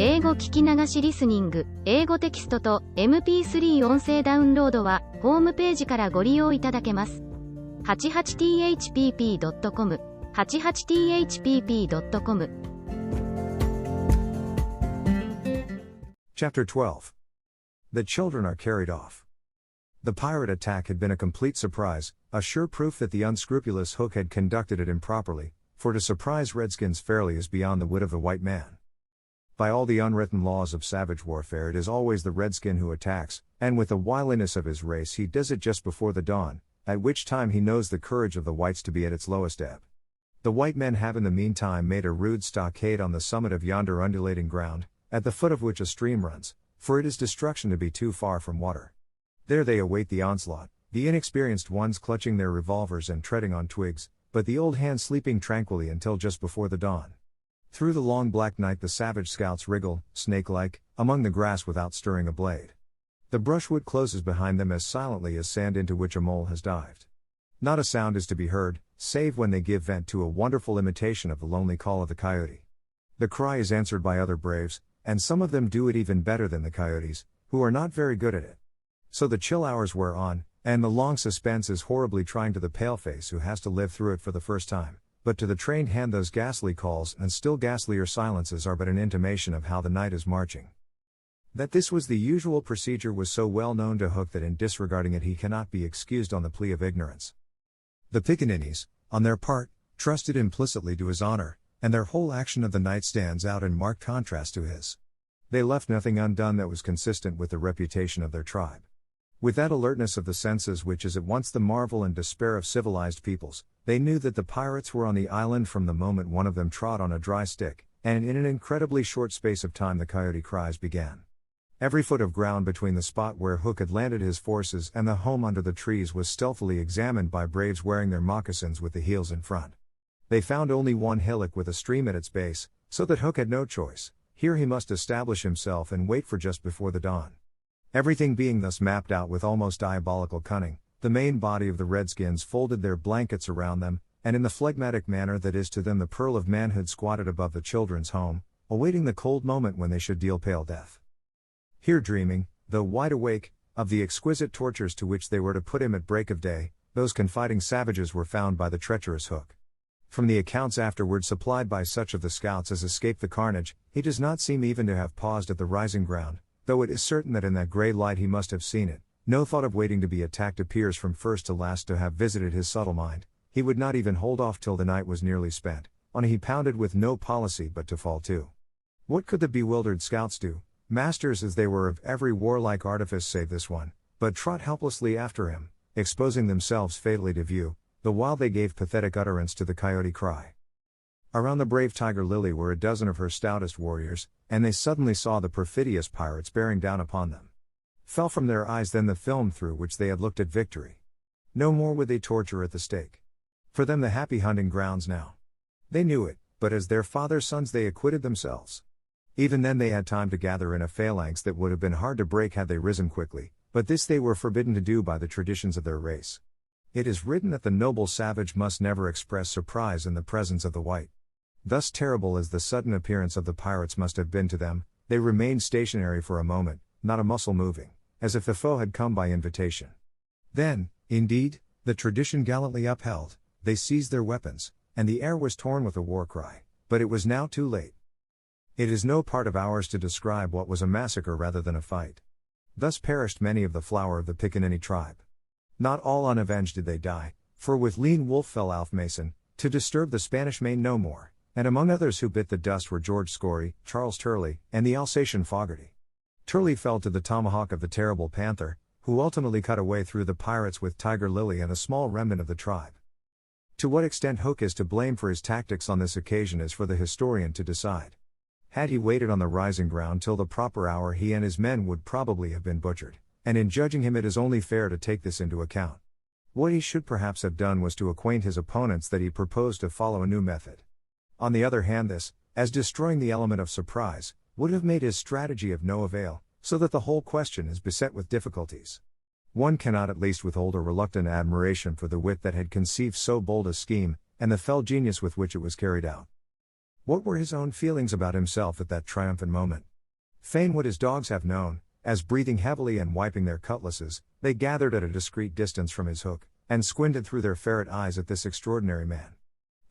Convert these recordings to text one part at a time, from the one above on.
英語聞き流しリスニング、英語テキストと MP3 音声ダウンロードはホームページからご利用いただけます。88thpp.com 88thpp.com Chapter 12. The children are carried off. The pirate attack had been a complete surprise, a sure proof that the unscrupulous Hook had conducted it improperly, for to surprise Redskins fairly is beyond the wit of the white man. By all the unwritten laws of savage warfare, it is always the Redskin who attacks, and with the wiliness of his race he does it just before the dawn, at which time he knows the courage of the whites to be at its lowest ebb. The white men have in the meantime made a rude stockade on the summit of yonder undulating ground, at the foot of which a stream runs, for it is destruction to be too far from water. There they await the onslaught, the inexperienced ones clutching their revolvers and treading on twigs, but the old hands sleeping tranquilly until just before the dawn. Through the long black night the savage scouts wriggle, snake-like, among the grass without stirring a blade. The brushwood closes behind them as silently as sand into which a mole has dived. Not a sound is to be heard, save when they give vent to a wonderful imitation of the lonely call of the coyote. The cry is answered by other braves, and some of them do it even better than the coyotes, who are not very good at it. So the chill hours wear on, and the long suspense is horribly trying to the paleface who has to live through it for the first time, but to the trained hand those ghastly calls and still ghastlier silences are but an intimation of how the night is marching. That this was the usual procedure was so well known to Hook that in disregarding it he cannot be excused on the plea of ignorance. The pickaninnies, on their part, trusted implicitly to his honor, and their whole action of the night stands out in marked contrast to his. They left nothing undone that was consistent with the reputation of their tribe. With that alertness of the senses which is at once the marvel and despair of civilized peoples, they knew that the pirates were on the island from the moment one of them trod on a dry stick, and in an incredibly short space of time the coyote cries began. Every foot of ground between the spot where Hook had landed his forces and the home under the trees was stealthily examined by braves wearing their moccasins with the heels in front. They found only one hillock with a stream at its base, so that Hook had no choice. Here he must establish himself and wait for just before the dawn. Everything being thus mapped out with almost diabolical cunning, the main body of the Redskins folded their blankets around them, and in the phlegmatic manner that is to them the pearl of manhood squatted above the children's home, awaiting the cold moment when they should deal pale death. Here dreaming, though wide awake, of the exquisite tortures to which they were to put him at break of day, those confiding savages were found by the treacherous Hook. From the accounts afterward supplied by such of the scouts as escaped the carnage, he does not seem even to have paused at the rising ground, though it is certain that in that grey light he must have seen it. No thought of waiting to be attacked appears from first to last to have visited his subtle mind. He would not even hold off till the night was nearly spent, on he pounded with no policy but to fall to. What could the bewildered scouts do, masters as they were of every warlike artifice save this one, but trot helplessly after him, exposing themselves fatally to view, the while they gave pathetic utterance to the coyote cry. Around the brave Tiger Lily were a dozen of her stoutest warriors, and they suddenly saw the perfidious pirates bearing down upon them. Fell from their eyes then the film through which they had looked at victory. No more would they torture at the stake. For them the happy hunting grounds now. They knew it, but as their father's sons they acquitted themselves. Even then they had time to gather in a phalanx that would have been hard to break had they risen quickly, but this they were forbidden to do by the traditions of their race. It is written that the noble savage must never express surprise in the presence of the white. Thus terrible as the sudden appearance of the pirates must have been to them, they remained stationary for a moment, not a muscle moving, as if the foe had come by invitation. Then, indeed, the tradition gallantly upheld, they seized their weapons, and the air was torn with a war cry, but it was now too late. It is no part of ours to describe what was a massacre rather than a fight. Thus perished many of the flower of the Pickaninny tribe. Not all unavenged did they die, for with Lean Wolf fell Alf Mason, to disturb the Spanish Main no more, and among others who bit the dust were George Scory, Charles Turley, and the Alsatian Fogarty. Turley fell to the tomahawk of the terrible Panther, who ultimately cut away through the pirates with Tiger Lily and a small remnant of the tribe. To what extent Hook is to blame for his tactics on this occasion is for the historian to decide. Had he waited on the rising ground till the proper hour he and his men would probably have been butchered, and in judging him it is only fair to take this into account. What he should perhaps have done was to acquaint his opponents that he proposed to follow a new method. On the other hand this, as destroying the element of surprise, would have made his strategy of no avail, so that the whole question is beset with difficulties. One cannot at least withhold a reluctant admiration for the wit that had conceived so bold a scheme, and the fell genius with which it was carried out. What were his own feelings about himself at that triumphant moment? Fain would his dogs have known, as breathing heavily and wiping their cutlasses, they gathered at a discreet distance from his hook, and squinted through their ferret eyes at this extraordinary man.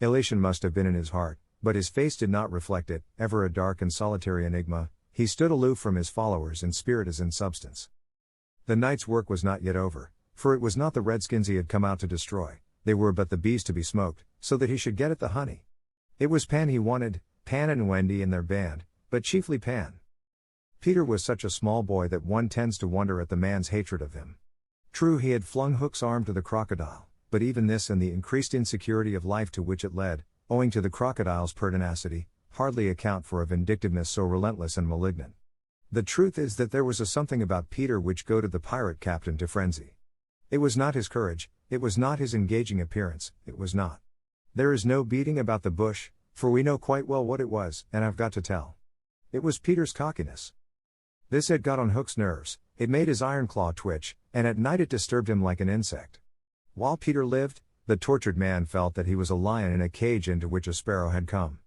Elation must have been in his heart, but his face did not reflect it, ever a dark and solitary enigma. He stood aloof from his followers in spirit as in substance. The night's work was not yet over, for it was not the redskins he had come out to destroy, they were but the bees to be smoked, so that he should get at the honey. It was Pan he wanted, Pan and Wendy and their band, but chiefly Pan. Peter was such a small boy that one tends to wonder at the man's hatred of him. True, he had flung Hook's arm to the crocodile, but even this and the increased insecurity of life to which it led, owing to the crocodile's pertinacity, hardly account for a vindictiveness so relentless and malignant. The truth is that there was a something about Peter which goaded the pirate captain to frenzy. It was not his courage, it was not his engaging appearance, it was not. There is no beating about the bush, for we know quite well what it was, and I've got to tell. It was Peter's cockiness. This had got on Hook's nerves, it made his iron claw twitch, and at night it disturbed him like an insect. While Peter lived, the tortured man felt that he was a lion in a cage into which a sparrow had come.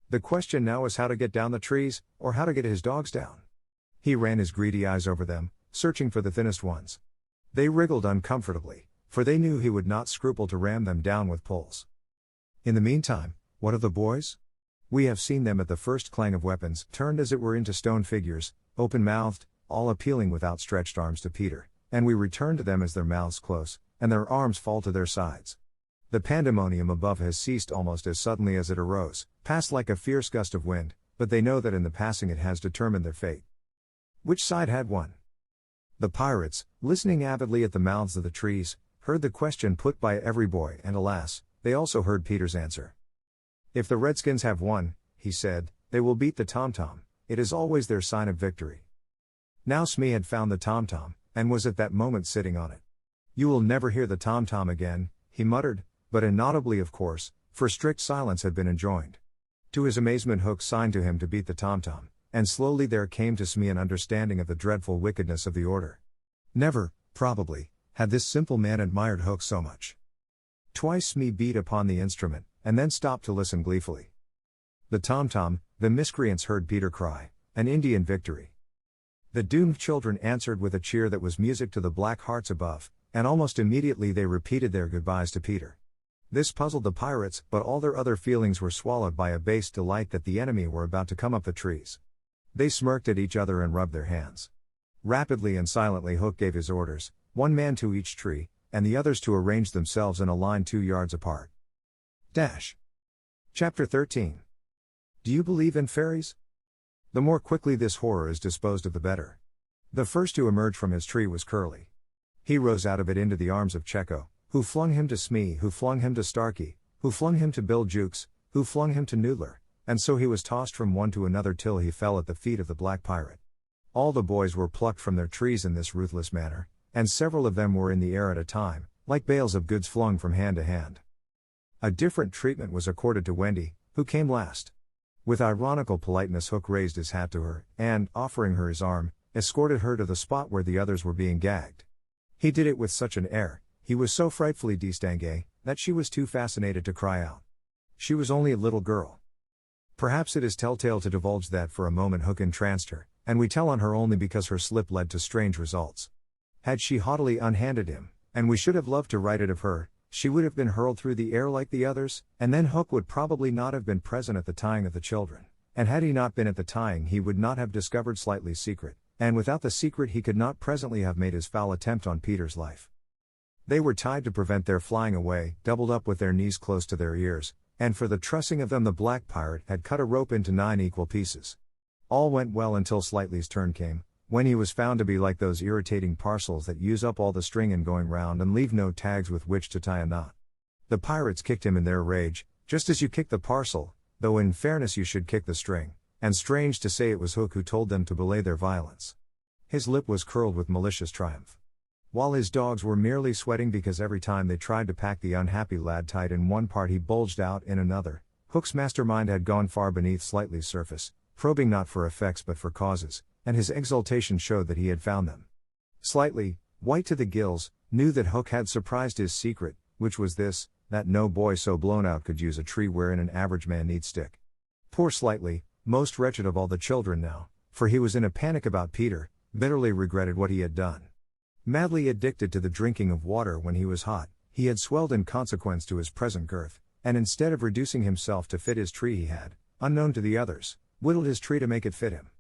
The question now was how to get down the trees, or how to get his dogs down. He ran his greedy eyes over them, searching for the thinnest ones. They wriggled uncomfortably, for they knew he would not scruple to ram them down with poles. In the meantime, what of the boys? We have seen them at the first clang of weapons, turned as it were into stone figures, open-mouthed, all appealing with outstretched arms to Peter, and we return to them as their mouths close, and their arms fall to their sides. The pandemonium above has ceased almost as suddenly as it arose, passed like a fierce gust of wind, but they know that in the passing it has determined their fate. Which side had won? The pirates, listening avidly at the mouths of the trees, heard the question put by every boy, and alas, they also heard Peter's answer. If the redskins have won, he said, they will beat the tom-tom, it is always their sign of victory. Now Smee had found the tom-tom, and was at that moment sitting on it. You will never hear the tom-tom again, he muttered, but inaudibly of course, for strict silence had been enjoined. To his amazement Hook signed to him to beat the tom-tom, and slowly there came to Smee an understanding of the dreadful wickedness of the order. Never, probably, had this simple man admired Hook so much. Twice Smee beat upon the instrument, and then stopped to listen gleefully. The tom-tom, the miscreants heard Peter cry, an Indian victory. The doomed children answered with a cheer that was music to the black hearts above, and almost immediately they repeated their goodbyes to Peter. This puzzled the pirates, but all their other feelings were swallowed by a base delight that the enemy were about to come up the trees. They smirked at each other and rubbed their hands. Rapidly and silently Hook gave his orders, one man to each tree, and the others to arrange themselves in a line 2 yards apart. Chapter 13. Do you believe in fairies? The more quickly this horror is disposed of the better. The first to emerge from his tree was Curly. He rose out of it into the arms of Checo, who flung him to Smee, who flung him to Starkey, who flung him to Bill Jukes, who flung him to Noodler, and so he was tossed from one to another till he fell at the feet of the black pirate. All the boys were plucked from their trees in this ruthless manner, and several of them were in the air at a time, like bales of goods flung from hand to hand. A different treatment was accorded to Wendy, who came last. With ironical politeness Hook raised his hat to her, and, offering her his arm, escorted her to the spot where the others were being gagged. He did it with such an air, he was so frightfully distingué, that she was too fascinated to cry out. She was only a little girl. Perhaps it is telltale to divulge that for a moment Hook entranced her, and we tell on her only because her slip led to strange results. Had she haughtily unhanded him, and we should have loved to write it of her, she would have been hurled through the air like the others, and then Hook would probably not have been present at the tying of the children, and had he not been at the tying he would not have discovered Slightly's secret, and without the secret he could not presently have made his foul attempt on Peter's life. They were tied to prevent their flying away, doubled up with their knees close to their ears, and for the trussing of them the black pirate had cut a rope into 9 equal pieces. All went well until Slightly's turn came, when he was found to be like those irritating parcels that use up all the string in going round and leave no tags with which to tie a knot. The pirates kicked him in their rage, just as you kick the parcel, though in fairness you should kick the string, and strange to say it was Hook who told them to belay their violence. His lip was curled with malicious triumph. While his dogs were merely sweating because every time they tried to pack the unhappy lad tight in one part he bulged out in another, Hook's mastermind had gone far beneath Slightly's surface, probing not for effects but for causes, and his exultation showed that he had found them. Slightly, white to the gills, knew that Hook had surprised his secret, which was this, that no boy so blown out could use a tree wherein an average man need stick. Poor Slightly, most wretched of all the children now, for he was in a panic about Peter, bitterly regretted what he had done. Madly addicted to the drinking of water when he was hot, he had swelled in consequence to his present girth, and instead of reducing himself to fit his tree he had, unknown to the others, whittled his tree to make it fit him.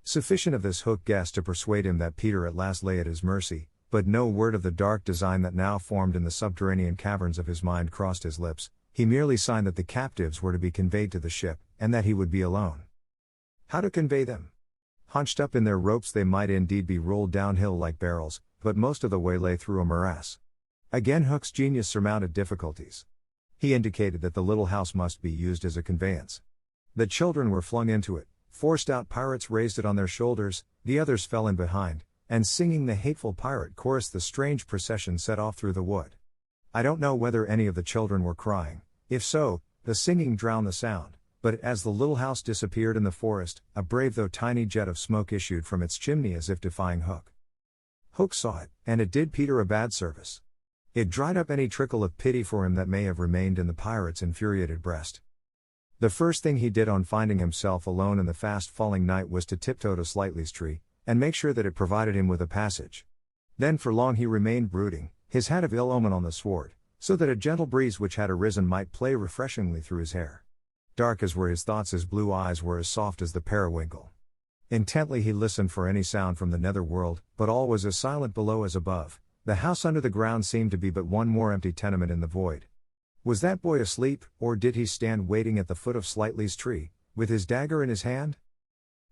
Sufficient of this hook guess to persuade him that Peter at last lay at his mercy, but no word of the dark design that now formed in the subterranean caverns of his mind crossed his lips. He merely signed that the captives were to be conveyed to the ship, and that he would be alone. How to convey them? Hunched up in their ropes they might indeed be rolled downhill like barrels, but most of the way lay through a morass. Again Hook's genius surmounted difficulties. He indicated that the little house must be used as a conveyance. The children were flung into it, 4 stout pirates raised it on their shoulders, the others fell in behind, and singing the hateful pirate chorus the strange procession set off through the wood. I don't know whether any of the children were crying. If so, the singing drowned the sound, but as the little house disappeared in the forest, a brave though tiny jet of smoke issued from its chimney as if defying Hook. Hook saw it, and it did Peter a bad service. It dried up any trickle of pity for him that may have remained in the pirate's infuriated breast. The first thing he did on finding himself alone in the fast-falling night was to tiptoe to Slightly's tree, and make sure that it provided him with a passage. Then for long he remained brooding, his hat of ill omen on the sward, so that a gentle breeze which had arisen might play refreshingly through his hair. Dark as were his thoughts, his blue eyes were as soft as the periwinkle. Intently he listened for any sound from the nether world, but all was as silent below as above. The house under the ground seemed to be but one more empty tenement in the void. Was that boy asleep, or did he stand waiting at the foot of Slightly's tree, with his dagger in his hand?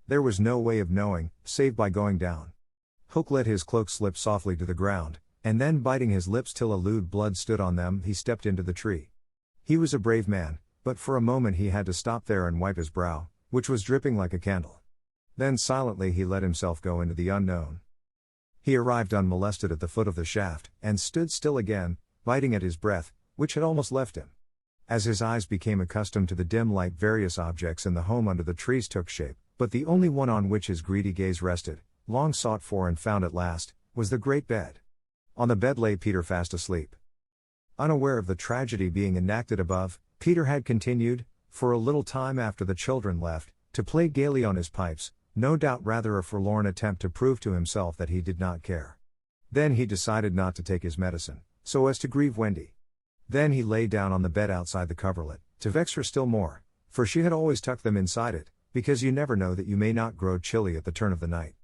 There was no way of knowing, save by going down. Hook let his cloak slip softly to the ground, and then biting his lips till a lewd blood stood on them, he stepped into the tree. He was a brave man, but for a moment he had to stop there and wipe his brow, which was dripping like a candle. Then silently he let himself go into the unknown. He arrived unmolested at the foot of the shaft, and stood still again, biting at his breath, which had almost left him. As his eyes became accustomed to the dim light, various objects in the home under the trees took shape, but the only one on which his greedy gaze rested, long sought for and found at last, was the great bed. On the bed lay Peter fast asleep. Unaware of the tragedy being enacted above, Peter had continued, for a little time after the children left, to play gaily on his pipes, no doubt rather a forlorn attempt to prove to himself that he did not care. Then he decided not to take his medicine, so as to grieve Wendy. Then he lay down on the bed outside the coverlet, to vex her still more, for she had always tucked them inside it, because you never know that you may not grow chilly at the turn of the night.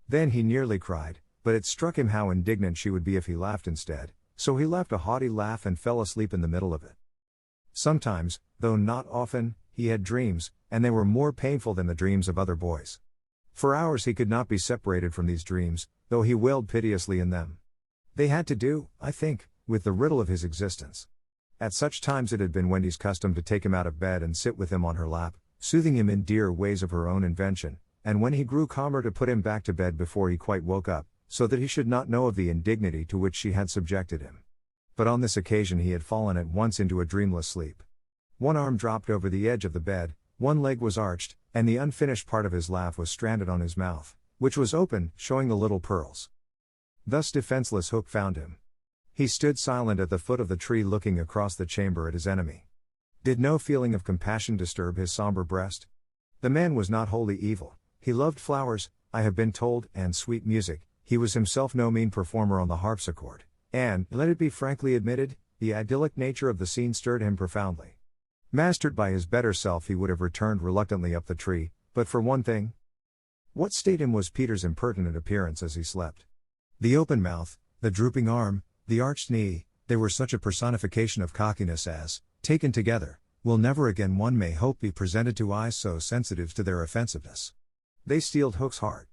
Then he nearly cried, but it struck him how indignant she would be if he laughed instead, so he laughed a haughty laugh and fell asleep in the middle of it. Sometimes, though not often, he had dreams, and they were more painful than the dreams of other boys. For hours he could not be separated from these dreams, though he wailed piteously in them. They had to do, I think, with the riddle of his existence. At such times it had been Wendy's custom to take him out of bed and sit with him on her lap, soothing him in dear ways of her own invention, and when he grew calmer to put him back to bed before he quite woke up, so that he should not know of the indignity to which she had subjected him. But on this occasion he had fallen at once into a dreamless sleep. One arm dropped over the edge of the bed, one leg was arched, and the unfinished part of his laugh was stranded on his mouth, which was open, showing the little pearls. Thus defenseless Hook found him. He stood silent at the foot of the tree looking across the chamber at his enemy. Did no feeling of compassion disturb his somber breast? The man was not wholly evil. He loved flowers, I have been told, and sweet music. He was himself no mean performer on the harpsichord, and, let it be frankly admitted, the idyllic nature of the scene stirred him profoundly. Mastered by his better self he would have returned reluctantly up the tree, but for one thing. What stayed him was Peter's impertinent appearance as he slept. The open mouth, the drooping arm, the arched knee, they were such a personification of cockiness as, taken together, will never again, one may hope, be presented to eyes so sensitive to their offensiveness. They steeled Hook's heart.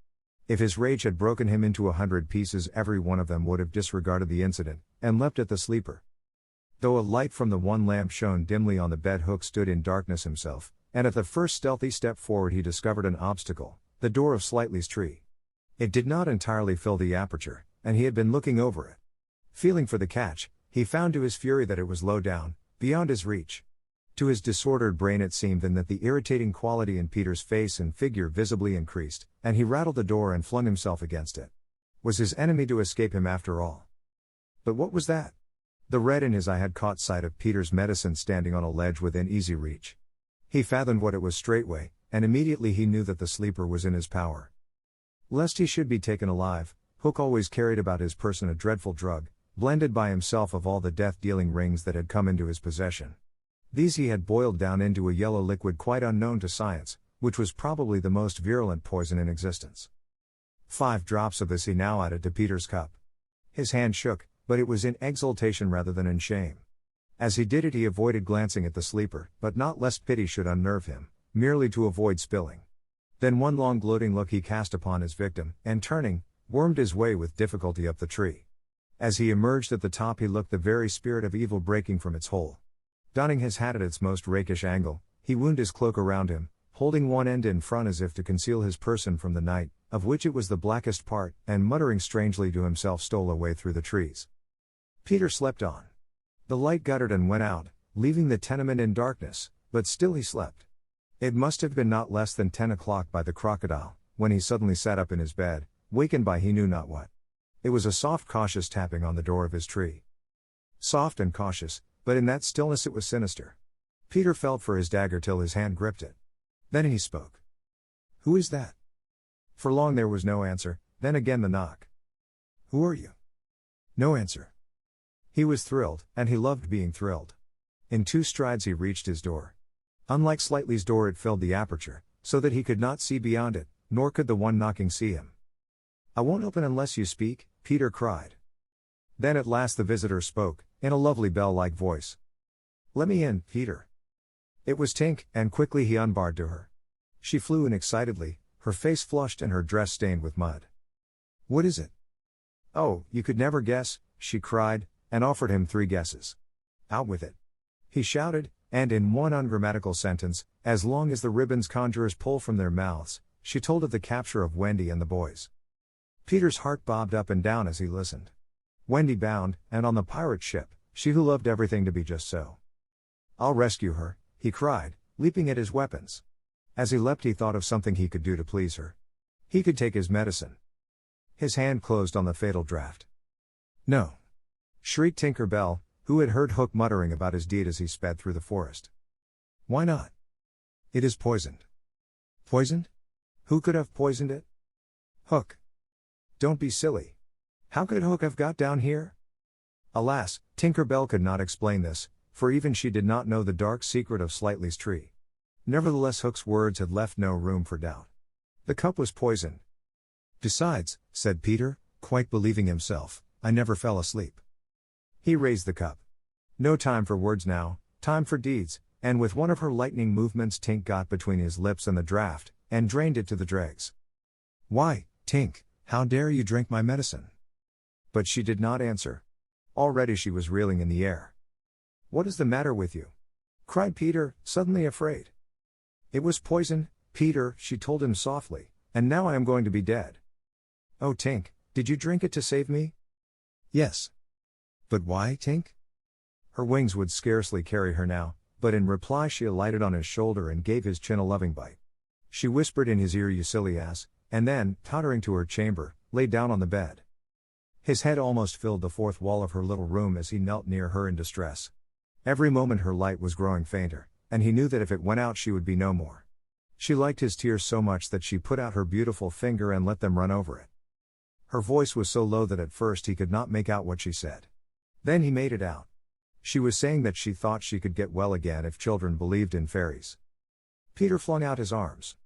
If his rage had broken him into 100 pieces, every one of them would have disregarded the incident, and leapt at the sleeper. Though a light from the one lamp shone dimly on the bed, Hook stood in darkness himself, and at the first stealthy step forward he discovered an obstacle, the door of Slightly's tree. It did not entirely fill the aperture, and he had been looking over it. Feeling for the catch, he found to his fury that it was low down, beyond his reach. To his disordered brain it seemed then that the irritating quality in Peter's face and figure visibly increased, and he rattled the door and flung himself against it. Was his enemy to escape him after all? But what was that? The red in his eye had caught sight of Peter's medicine standing on a ledge within easy reach. He fathomed what it was straightway, and immediately he knew that the sleeper was in his power. Lest he should be taken alive, Hook always carried about his person a dreadful drug, blended by himself of all the death-dealing rings that had come into his possession. These he had boiled down into a yellow liquid quite unknown to science, which was probably the most virulent poison in existence. 5 drops of this he now added to Peter's cup. His hand shook, but it was in exultation rather than in shame. As he did it he avoided glancing at the sleeper, but not lest pity should unnerve him, merely to avoid spilling. Then one long gloating look he cast upon his victim, and turning, wormed his way with difficulty up the tree. As he emerged at the top he looked the very spirit of evil breaking from its hole. Donning his hat at its most rakish angle, he wound his cloak around him, holding one end in front as if to conceal his person from the night, of which it was the blackest part, and muttering strangely to himself stole away through the trees. Peter slept on. The light guttered and went out, leaving the tenement in darkness, but still he slept. It must have been not less than 10 o'clock by the crocodile, when he suddenly sat up in his bed, wakened by he knew not what. It was a soft cautious tapping on the door of his tree. Soft and cautious, but in that stillness it was sinister. Peter felt for his dagger till his hand gripped it. Then he spoke. "Who is that?" For long there was no answer, then again the knock. "Who are you?" No answer. He was thrilled, and he loved being thrilled. In 2 strides he reached his door. Unlike Slightly's door it filled the aperture, so that he could not see beyond it, nor could the one knocking see him. "I won't open unless you speak," Peter cried. Then at last the visitor spoke, in a lovely bell-like voice. "Let me in, Peter." It was Tink, and quickly he unbarred to her. She flew in excitedly, her face flushed and her dress stained with mud. "What is it?" "Oh, you could never guess," she cried, and offered him 3 guesses. "Out with it," he shouted, and in one ungrammatical sentence, as long as the ribbons conjurers pull from their mouths, she told of the capture of Wendy and the boys. Peter's heart bobbed up and down as he listened. Wendy bound, and on the pirate ship, she who loved everything to be just so. "I'll rescue her," he cried, leaping at his weapons. As he leapt he thought of something he could do to please her. He could take his medicine. His hand closed on the fatal draught. "No!" shrieked Tinker Bell, who had heard Hook muttering about his deed as he sped through the forest. "Why not?" "It is poisoned." "Poisoned? Who could have poisoned it?" "Hook." "Don't be silly. How could Hook have got down here?" Alas, Tinker Bell could not explain this, for even she did not know the dark secret of Slightly's tree. Nevertheless Hook's words had left no room for doubt. The cup was poisoned. "Besides," said Peter, quite believing himself, "I never fell asleep." He raised the cup. No time for words now, time for deeds, and with one of her lightning movements Tink got between his lips and the draught, and drained it to the dregs. "Why, Tink, how dare you drink my medicine?" But she did not answer. Already she was reeling in the air. "What is the matter with you?" cried Peter, suddenly afraid. "It was poison, Peter," she told him softly, "and now I am going to be dead." "Oh Tink, did you drink it to save me?" "Yes." "But why, Tink?" Her wings would scarcely carry her now, but in reply she alighted on his shoulder and gave his chin a loving bite. She whispered in his ear, "You silly ass," and then, tottering to her chamber, lay down on the bed. His head almost filled the 4th wall of her little room as he knelt near her in distress. Every moment her light was growing fainter, and he knew that if it went out she would be no more. She liked his tears so much that she put out her beautiful finger and let them run over it. Her voice was so low that at first he could not make out what she said. Then he made it out. She was saying that she thought she could get well again if children believed in fairies. Peter flung out his arms.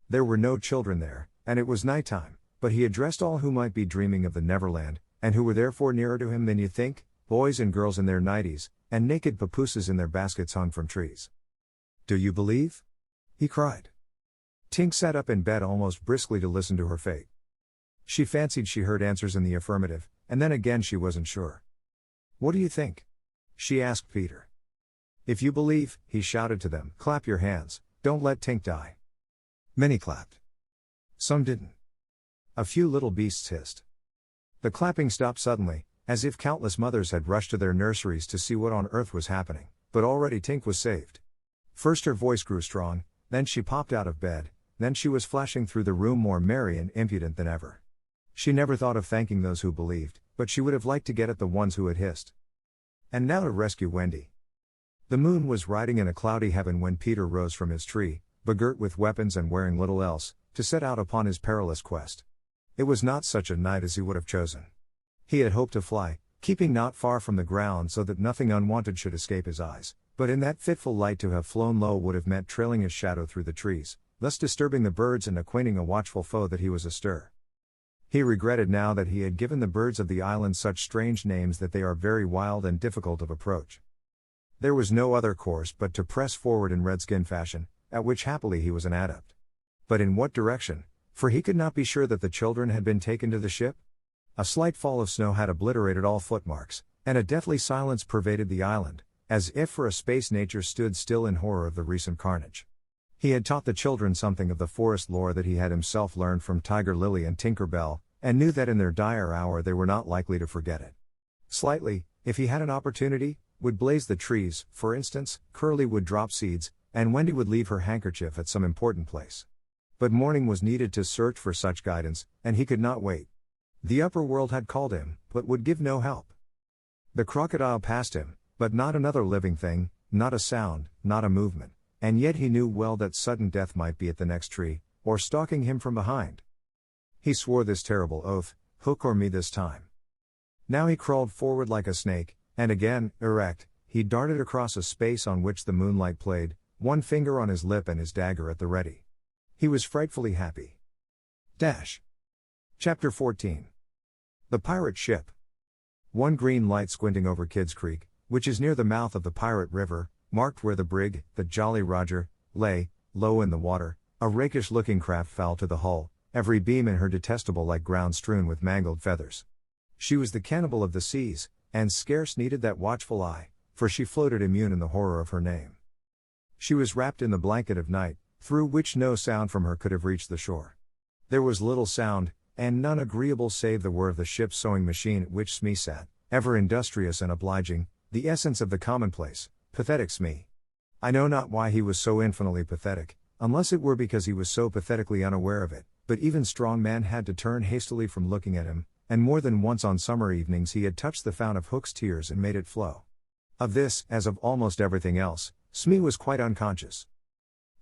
There were no children there, and it was night time, but he addressed all who might be dreaming of the Neverland, and who were therefore nearer to him than you think, boys and girls in their nighties, and naked papooses in their baskets hung from trees. "Do you believe?" he cried. Tink sat up in bed almost briskly to listen to her fate. She fancied she heard answers in the affirmative, and then again she wasn't sure. "What do you think?" she asked Peter. "If you believe," he shouted to them, "clap your hands, don't let Tink die." Many clapped. Some didn't. A few little beasts hissed. The clapping stopped suddenly, as if countless mothers had rushed to their nurseries to see what on earth was happening, but already Tink was saved. First her voice grew strong, then she popped out of bed, then she was flashing through the room more merry and impudent than ever. She never thought of thanking those who believed, but she would have liked to get at the ones who had hissed. And now to rescue Wendy. The moon was riding in a cloudy heaven when Peter rose from his tree, begirt with weapons and wearing little else, to set out upon his perilous quest. It was not such a night as he would have chosen. He had hoped to fly, keeping not far from the ground so that nothing unwanted should escape his eyes, but in that fitful light to have flown low would have meant trailing his shadow through the trees, thus disturbing the birds and acquainting a watchful foe that he was astir. He regretted now that he had given the birds of the island such strange names that they are very wild and difficult of approach. There was no other course but to press forward in redskin fashion, at which happily he was an adept. But in what direction? For he could not be sure that the children had been taken to the ship. A slight fall of snow had obliterated all footmarks, and a deathly silence pervaded the island, as if for a space nature stood still in horror of the recent carnage. He had taught the children something of the forest lore that he had himself learned from Tiger Lily and Tinker Bell, and knew that in their dire hour they were not likely to forget it. Slightly, if he had an opportunity, would blaze the trees, for instance, Curly would drop seeds, and Wendy would leave her handkerchief at some important place. But morning was needed to search for such guidance, and he could not wait. The upper world had called him, but would give no help. The crocodile passed him, but not another living thing, not a sound, not a movement, and yet he knew well that sudden death might be at the next tree, or stalking him from behind. He swore this terrible oath, hook or me this time. Now he crawled forward like a snake, and again, erect, he darted across a space on which the moonlight played, one finger on his lip and his dagger at the ready. He was frightfully happy. Chapter 14. The Pirate Ship. One green light squinting over Kidd's Creek, which is near the mouth of the Pirate River, marked where the brig, the Jolly Roger, lay, low in the water, a rakish-looking craft foul to the hull, every beam in her detestable like ground strewn with mangled feathers. She was the cannibal of the seas, and scarce needed that watchful eye, for she floated immune in the horror of her name. She was wrapped in the blanket of night, through which no sound from her could have reached the shore. There was little sound, and none agreeable save the whir of the ship's sewing machine at which Smee sat, ever industrious and obliging, the essence of the commonplace, pathetic Smee. I know not why he was so infinitely pathetic, unless it were because he was so pathetically unaware of it, but even strong man had to turn hastily from looking at him, and more than once on summer evenings he had touched the fount of Hook's tears and made it flow. Of this, as of almost everything else, Smee was quite unconscious.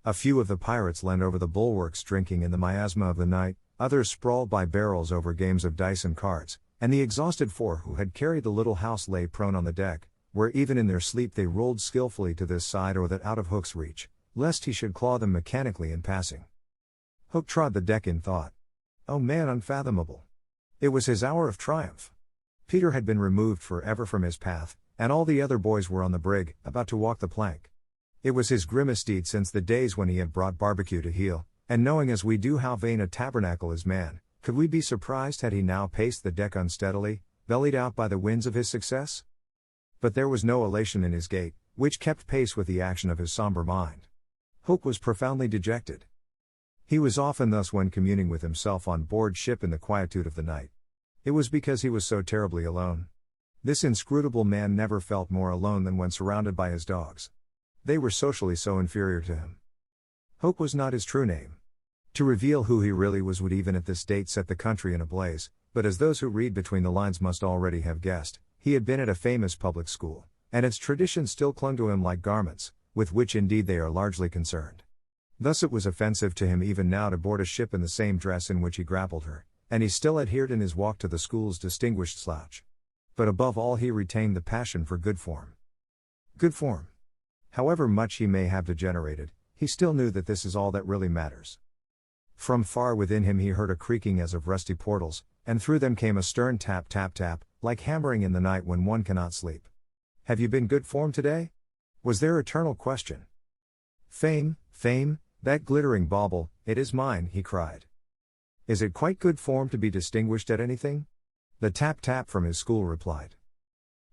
A few of the pirates leaned over the bulwarks drinking in the miasma of the night, others sprawled by barrels over games of dice and cards, and the exhausted four who had carried the little house lay prone on the deck, where even in their sleep they rolled skillfully to this side or that out of Hook's reach, lest he should claw them mechanically in passing. Hook trod the deck in thought. Oh man unfathomable! It was his hour of triumph. Peter had been removed forever from his path, and all the other boys were on the brig, about to walk the plank. It was his grimmest deed since the days when he had brought barbecue to heel, and knowing as we do how vain a tabernacle is man, could we be surprised had he now paced the deck unsteadily, bellied out by the winds of his success? But there was no elation in his gait, which kept pace with the action of his somber mind. Hook was profoundly dejected. He was often thus when communing with himself on board ship in the quietude of the night. It was because he was so terribly alone. This inscrutable man never felt more alone than when surrounded by his dogs. They were socially so inferior to him. Hook was not his true name. To reveal who he really was would even at this date set the country in a blaze, but as those who read between the lines must already have guessed, he had been at a famous public school, and its traditions still clung to him like garments, with which indeed they are largely concerned. Thus it was offensive to him even now to board a ship in the same dress in which he grappled her, and he still adhered in his walk to the school's distinguished slouch. But above all he retained the passion for good form. Good form. However much he may have degenerated, he still knew that this is all that really matters. From far within him he heard a creaking as of rusty portals, and through them came a stern tap tap tap, like hammering in the night when one cannot sleep. Have you been good form today? Was their eternal question. Fame, fame, that glittering bauble, it is mine, he cried. Is it quite good form to be distinguished at anything? The tap tap from his school replied.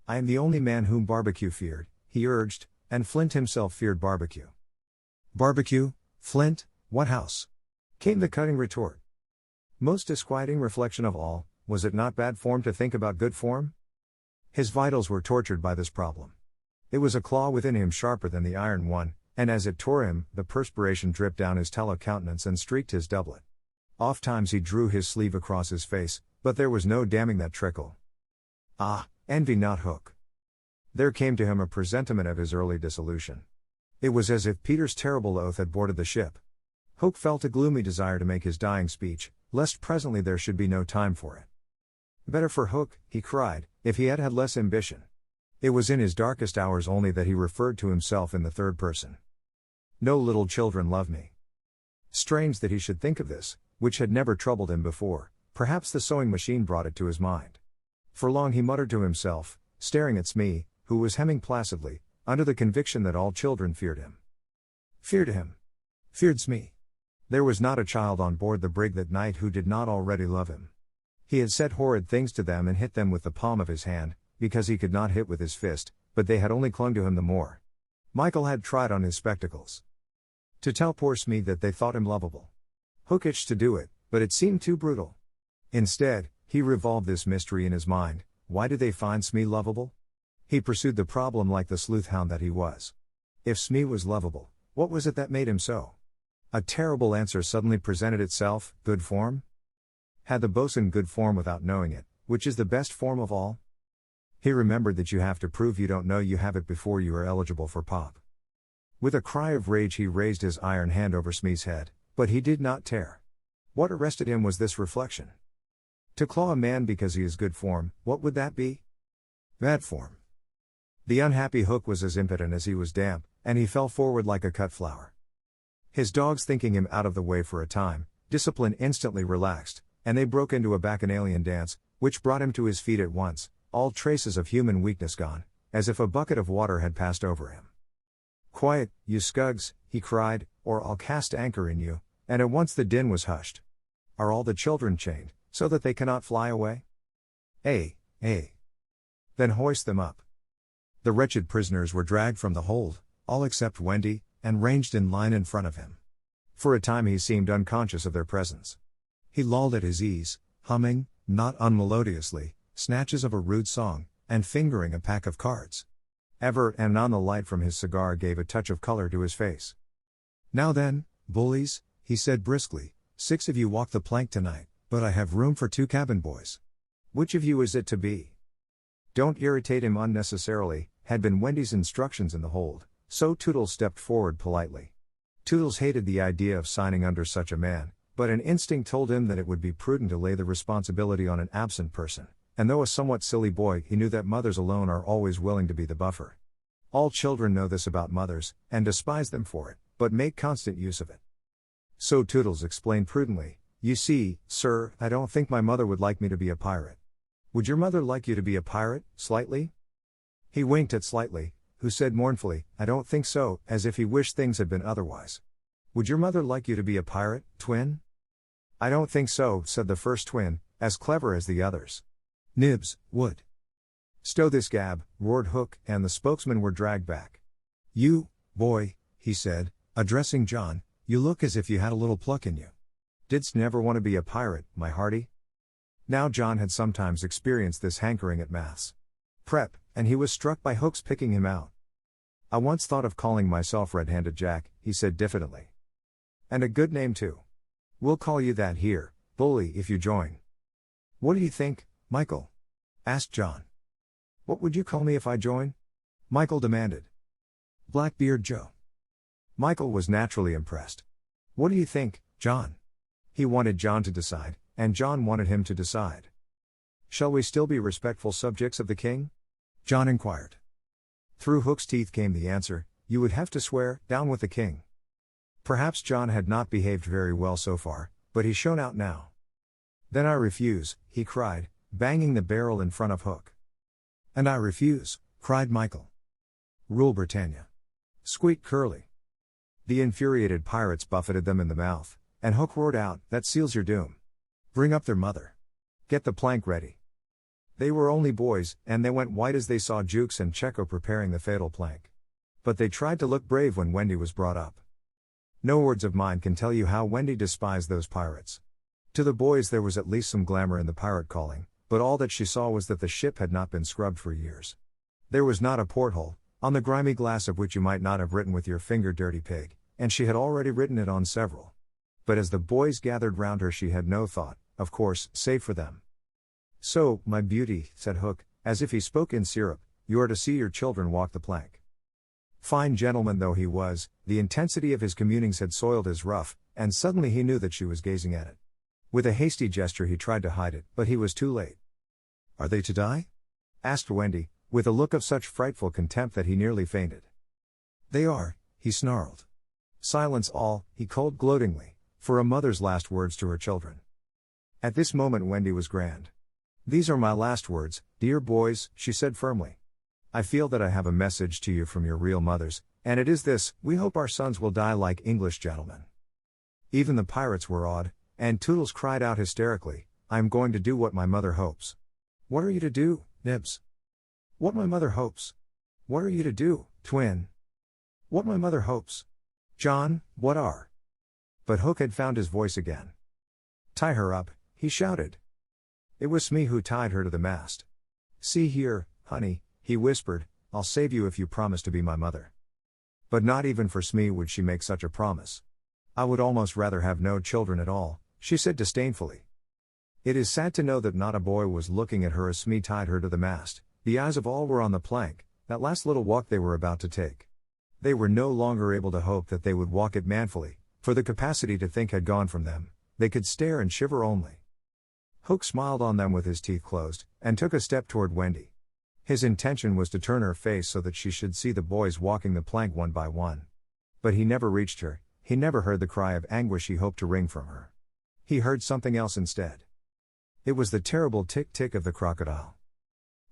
I am the only man whom barbecue feared, he urged, and Flint himself feared barbecue. Barbecue, Flint, what house? Came the cutting retort. Most disquieting reflection of all, was it not bad form to think about good form? His vitals were tortured by this problem. It was a claw within him sharper than the iron one, and as it tore him, the perspiration dripped down his tallow countenance and streaked his doublet. Ofttimes he drew his sleeve across his face, but there was no damming that trickle. Ah, envy not Hook. There came to him a presentiment of his early dissolution. It was as if Peter's terrible oath had boarded the ship, Hook felt a gloomy desire to make his dying speech, lest presently there should be no time for it. Better for Hook, he cried, if he had had less ambition. It was in his darkest hours only that he referred to himself in the third person. No little children love me. Strange that he should think of this, which had never troubled him before. Perhaps the sewing machine brought it to his mind. For long he muttered to himself, staring at Smee, who was hemming placidly, under the conviction that all children feared him. Feared him. Feared Smee. There was not a child on board the brig that night who did not already love him. He had said horrid things to them and hit them with the palm of his hand, because he could not hit with his fist, but they had only clung to him the more. Michael had tried on his spectacles to tell poor Smee that they thought him lovable. Hook itched to do it, but it seemed too brutal. Instead, he revolved this mystery in his mind: why did they find Smee lovable? He pursued the problem like the sleuth hound that he was. If Smee was lovable, what was it that made him so? A terrible answer suddenly presented itself: good form? Had the bosun good form without knowing it, which is the best form of all? He remembered that you have to prove you don't know you have it before you are eligible for pop. With a cry of rage he raised his iron hand over Smee's head, but he did not tear. What arrested him was this reflection. To claw a man because he is good form, what would that be? Bad form. The unhappy Hook was as impotent as he was damp, and he fell forward like a cut flower. His dogs thinking him out of the way for a time, discipline instantly relaxed, and they broke into a bacchanalian dance, which brought him to his feet at once, all traces of human weakness gone, as if a bucket of water had passed over him. Quiet, you scugs, he cried, or I'll cast anchor in you, and at once the din was hushed. Are all the children chained, so that they cannot fly away? Then hoist them up. The wretched prisoners were dragged from the hold, all except Wendy, and ranged in line in front of him. For a time he seemed unconscious of their presence. He lolled at his ease, humming, not unmelodiously, snatches of a rude song, and fingering a pack of cards. Ever and anon the light from his cigar gave a touch of color to his face. Now then, bullies, he said briskly, 6 of you walk the plank tonight, but I have room for 2 cabin boys. Which of you is it to be? Don't irritate him unnecessarily, had been Wendy's instructions in the hold, so Toodles stepped forward politely. Toodles hated the idea of signing under such a man, but an instinct told him that it would be prudent to lay the responsibility on an absent person, and though a somewhat silly boy, he knew that mothers alone are always willing to be the buffer. All children know this about mothers, and despise them for it, but make constant use of it. So Toodles explained prudently, you see, sir, I don't think my mother would like me to be a pirate. Would your mother like you to be a pirate, Slightly? He winked at Slightly, who said mournfully, I don't think so, as if he wished things had been otherwise. Would your mother like you to be a pirate, Twin? I don't think so, said the first twin, as clever as the others. Nibs, would. Stow this gab, roared Hook, and the spokesmen were dragged back. You, boy, he said, addressing John, you look as if you had a little pluck in you. Didst never want to be a pirate, my hearty? Now John had sometimes experienced this hankering at maths prep, and he was struck by Hook's picking him out. I once thought of calling myself Red-Handed Jack, he said diffidently. And a good name too. We'll call you that here, bully, if you join. What do you think, Michael? Asked John. What would you call me if I join? Michael demanded. Blackbeard Joe. Michael was naturally impressed. What do you think, John? He wanted John to decide, and John wanted him to decide. Shall we still be respectful subjects of the king? John inquired. Through Hook's teeth came the answer, you would have to swear, down with the king. Perhaps John had not behaved very well so far, but he shone out now. Then I refuse, he cried, banging the barrel in front of Hook. And I refuse, cried Michael. Rule Britannia. Squeaked Curly. The infuriated pirates buffeted them in the mouth, and Hook roared out, that seals your doom. Bring up their mother. Get the plank ready. They were only boys, and they went white as they saw Jukes and Checo preparing the fatal plank. But they tried to look brave when Wendy was brought up. No words of mine can tell you how Wendy despised those pirates. To the boys there was at least some glamour in the pirate calling, but all that she saw was that the ship had not been scrubbed for years. There was not a porthole, on the grimy glass of which you might not have written with your finger dirty pig, and she had already written it on several. But as the boys gathered round her she had no thought, of course, save for them. So, my beauty, said Hook, as if he spoke in syrup, you are to see your children walk the plank. Fine gentleman though he was, the intensity of his communings had soiled his ruff, and suddenly he knew that she was gazing at it. With a hasty gesture he tried to hide it, but he was too late. "Are they to die?" asked Wendy, with a look of such frightful contempt that he nearly fainted. "They are," he snarled. "Silence all," he called gloatingly, for a mother's last words to her children. At this moment Wendy was grand. "These are my last words, dear boys," she said firmly. "I feel that I have a message to you from your real mothers, and it is this: we hope our sons will die like English gentlemen." Even the pirates were awed, and Toodles cried out hysterically, "I am going to do what my mother hopes." "What are you to do, Nibs?" "What my mother hopes." "What are you to do, Twin?" "What my mother hopes." "John, what are?" But Hook had found his voice again. "Tie her up," he shouted. It was Smee who tied her to the mast. "See here, honey," he whispered, "I'll save you if you promise to be my mother." But not even for Smee would she make such a promise. "I would almost rather have no children at all," she said disdainfully. It is sad to know that not a boy was looking at her as Smee tied her to the mast. The eyes of all were on the plank, that last little walk they were about to take. They were no longer able to hope that they would walk it manfully, for the capacity to think had gone from them. They could stare and shiver only. Hook smiled on them with his teeth closed, and took a step toward Wendy. His intention was to turn her face so that she should see the boys walking the plank one by one. But he never reached her, he never heard the cry of anguish he hoped to wring from her. He heard something else instead. It was the terrible tick-tick of the crocodile.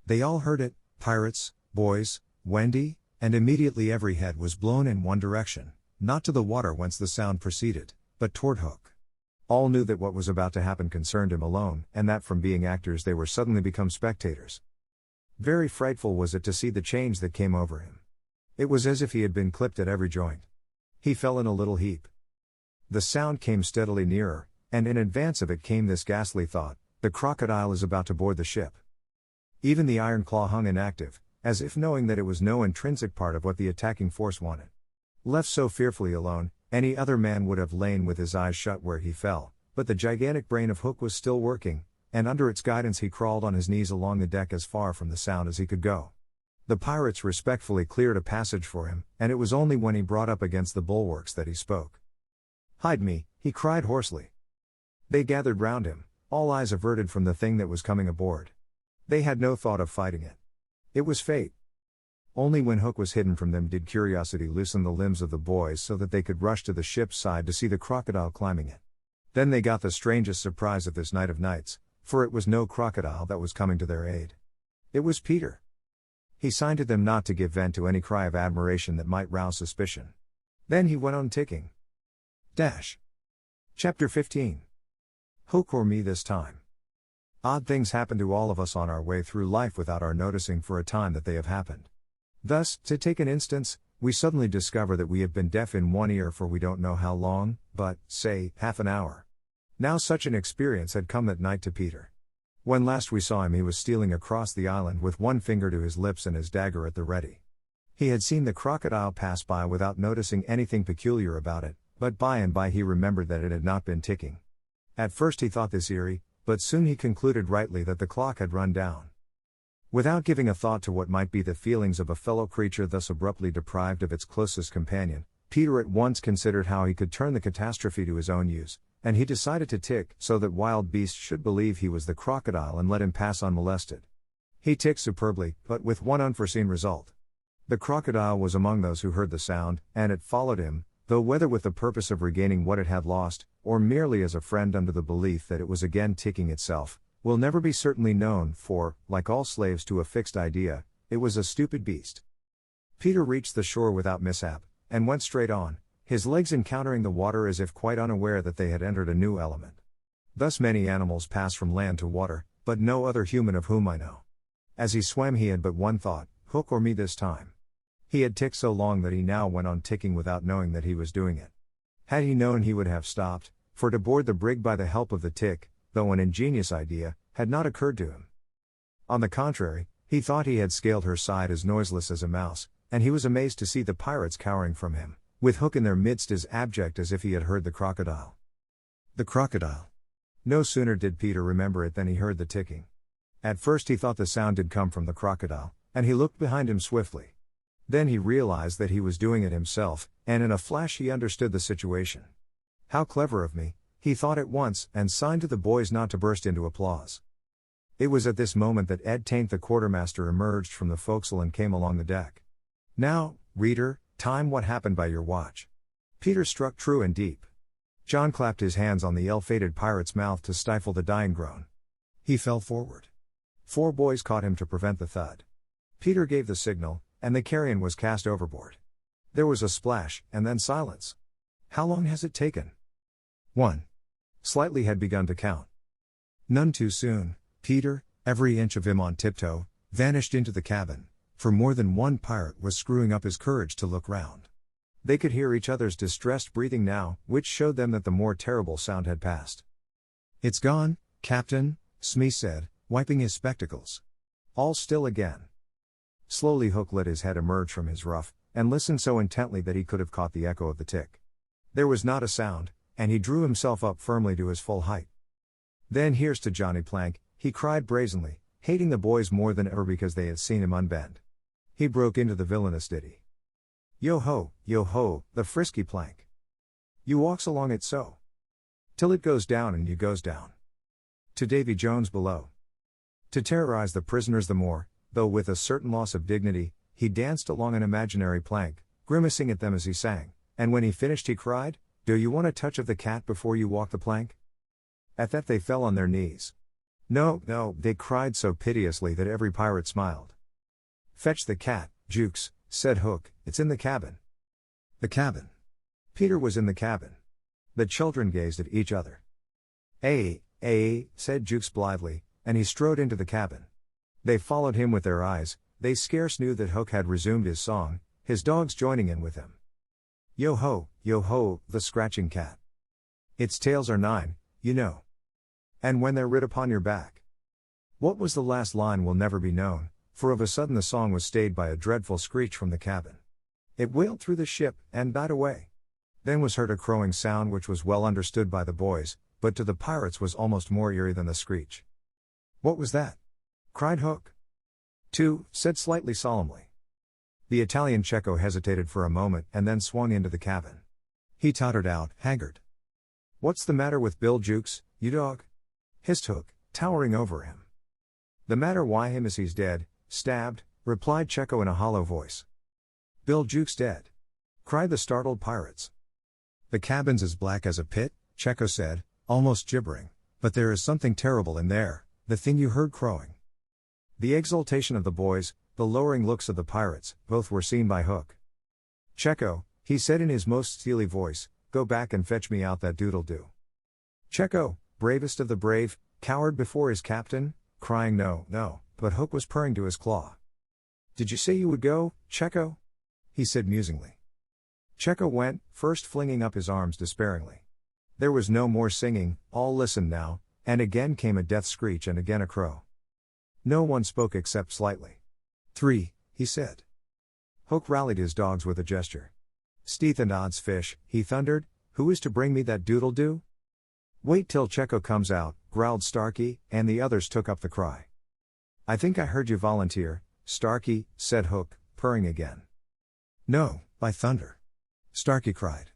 They all heard it, pirates, boys, Wendy, and immediately every head was blown in one direction, not to the water whence the sound proceeded, but toward Hook. All knew that what was about to happen concerned him alone, and that from being actors they were suddenly become spectators. Very frightful was it to see the change that came over him. It was as if he had been clipped at every joint. He fell in a little heap. The sound came steadily nearer, and in advance of it came this ghastly thought: the crocodile is about to board the ship. Even the iron claw hung inactive, as if knowing that it was no intrinsic part of what the attacking force wanted. Left so fearfully alone, any other man would have lain with his eyes shut where he fell, but the gigantic brain of Hook was still working, and under its guidance he crawled on his knees along the deck as far from the sound as he could go. The pirates respectfully cleared a passage for him, and it was only when he brought up against the bulwarks that he spoke. "Hide me," he cried hoarsely. They gathered round him, all eyes averted from the thing that was coming aboard. They had no thought of fighting it. It was fate. Only when Hook was hidden from them did curiosity loosen the limbs of the boys so that they could rush to the ship's side to see the crocodile climbing it. Then they got the strangest surprise of this night of nights, for it was no crocodile that was coming to their aid. It was Peter. He signed to them not to give vent to any cry of admiration that might rouse suspicion. Then he went on ticking. Chapter 15. Hook or me this time. Odd things happen to all of us on our way through life without our noticing for a time that they have happened. Thus, to take an instance, we suddenly discover that we have been deaf in one ear for we don't know how long, but, say, half an hour. Now such an experience had come that night to Peter. When last we saw him he was stealing across the island with one finger to his lips and his dagger at the ready. He had seen the crocodile pass by without noticing anything peculiar about it, but by and by he remembered that it had not been ticking. At first he thought this eerie, but soon he concluded rightly that the clock had run down. Without giving a thought to what might be the feelings of a fellow creature thus abruptly deprived of its closest companion, Peter at once considered how he could turn the catastrophe to his own use, and he decided to tick so that wild beasts should believe he was the crocodile and let him pass unmolested. He ticked superbly, but with one unforeseen result. The crocodile was among those who heard the sound, and it followed him, though whether with the purpose of regaining what it had lost, or merely as a friend under the belief that it was again ticking itself, will never be certainly known, for, like all slaves to a fixed idea, it was a stupid beast. Peter reached the shore without mishap, and went straight on, his legs encountering the water as if quite unaware that they had entered a new element. Thus many animals pass from land to water, but no other human of whom I know. As he swam he had but one thought: Hook or me this time. He had ticked so long that he now went on ticking without knowing that he was doing it. Had he known he would have stopped, for to board the brig by the help of the tick, though an ingenious idea, had not occurred to him. On the contrary, he thought he had scaled her side as noiseless as a mouse, and he was amazed to see the pirates cowering from him, with Hook in their midst as abject as if he had heard the crocodile. The crocodile. No sooner did Peter remember it than he heard the ticking. At first he thought the sound did come from the crocodile, and he looked behind him swiftly. Then he realized that he was doing it himself, and in a flash he understood the situation. How clever of me, he thought at once, and signed to the boys not to burst into applause. It was at this moment that Ed Taint the quartermaster emerged from the forecastle and came along the deck. Now, reader, time what happened by your watch. Peter struck true and deep. John clapped his hands on the ill-fated pirate's mouth to stifle the dying groan. He fell forward. 4 boys caught him to prevent the thud. Peter gave the signal, and the carrion was cast overboard. There was a splash, and then silence. How long has it taken? 1. Slightly had begun to count. None too soon. Peter, every inch of him on tiptoe, vanished into the cabin, for more than one pirate was screwing up his courage to look round. They could hear each other's distressed breathing now, which showed them that the more terrible sound had passed. It's gone, Captain, Smee said, wiping his spectacles. All still again. Slowly Hook let his head emerge from his ruff, and listened so intently that he could have caught the echo of the tick. There was not a sound, and he drew himself up firmly to his full height. Then here's to Johnny Plank, he cried brazenly, hating the boys more than ever because they had seen him unbend. He broke into the villainous ditty. Yo ho, the frisky plank. You walks along it so, till it goes down and you goes down. To Davy Jones below. To terrorize the prisoners the more, though with a certain loss of dignity, he danced along an imaginary plank, grimacing at them as he sang, and when he finished he cried, Do you want a touch of the cat before you walk the plank? At that they fell on their knees. No, they cried so piteously that every pirate smiled. Fetch the cat, Jukes, said Hook, it's in the cabin. The cabin. Peter was in the cabin. The children gazed at each other. Said Jukes blithely, and he strode into the cabin. They followed him with their eyes, they scarce knew that Hook had resumed his song, his dogs joining in with him. Yo ho, the scratching cat. Its tails are 9, you know. And when they're rid upon your back. What was the last line will never be known, for of a sudden the song was stayed by a dreadful screech from the cabin. It wailed through the ship, and died away. Then was heard a crowing sound which was well understood by the boys, but to the pirates was almost more eerie than the screech. What was that? Cried Hook. 2, said slightly solemnly. The Italian Cecco hesitated for a moment and then swung into the cabin. He tottered out, haggard. What's the matter with Bill Jukes, you dog? Hissed Hook, towering over him. The matter why him is he's dead, stabbed, replied Cecco in a hollow voice. Bill Jukes dead? Cried the startled pirates. The cabin's as black as a pit, Cecco said, almost gibbering, but there is something terrible in there, the thing you heard crowing. The exultation of the boys, the lowering looks of the pirates, both were seen by Hook. Cecco, he said in his most steely voice, go back and fetch me out that doodle-doo. Cecco, bravest of the brave, cowered before his captain, crying no, but Hook was purring to his claw. Did you say you would go, Cecco? He said musingly. Cecco went, first flinging up his arms despairingly. There was no more singing, all listened now, and again came a death screech and again a crow. No one spoke except slightly. 3, he said. Hook rallied his dogs with a gesture. Steeth and odds fish, he thundered, who is to bring me that doodle-doo? Wait till Cecco comes out, growled Starkey, and the others took up the cry. I think I heard you volunteer, Starkey, said Hook, purring again. No, by thunder. Starkey cried.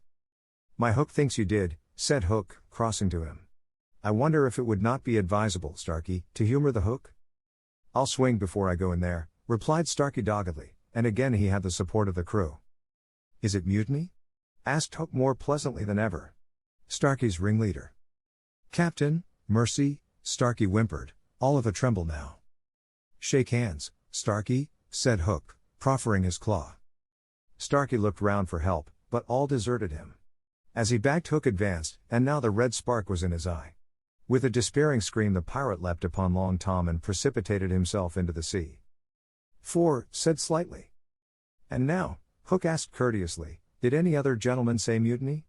My Hook thinks you did, said Hook, crossing to him. I wonder if it would not be advisable, Starkey, to humor the Hook? I'll swing before I go in there, replied Starkey doggedly, and again he had the support of the crew. Is it mutiny? Asked Hook more pleasantly than ever. Starkey's ringleader. Captain, mercy, Starkey whimpered, all of a tremble now. Shake hands, Starkey, said Hook, proffering his claw. Starkey looked round for help, but all deserted him. As he backed Hook advanced, and now the red spark was in his eye. With a despairing scream the pirate leapt upon Long Tom and precipitated himself into the sea. 4, said slightly. And now, Hook asked courteously, did any other gentleman say mutiny?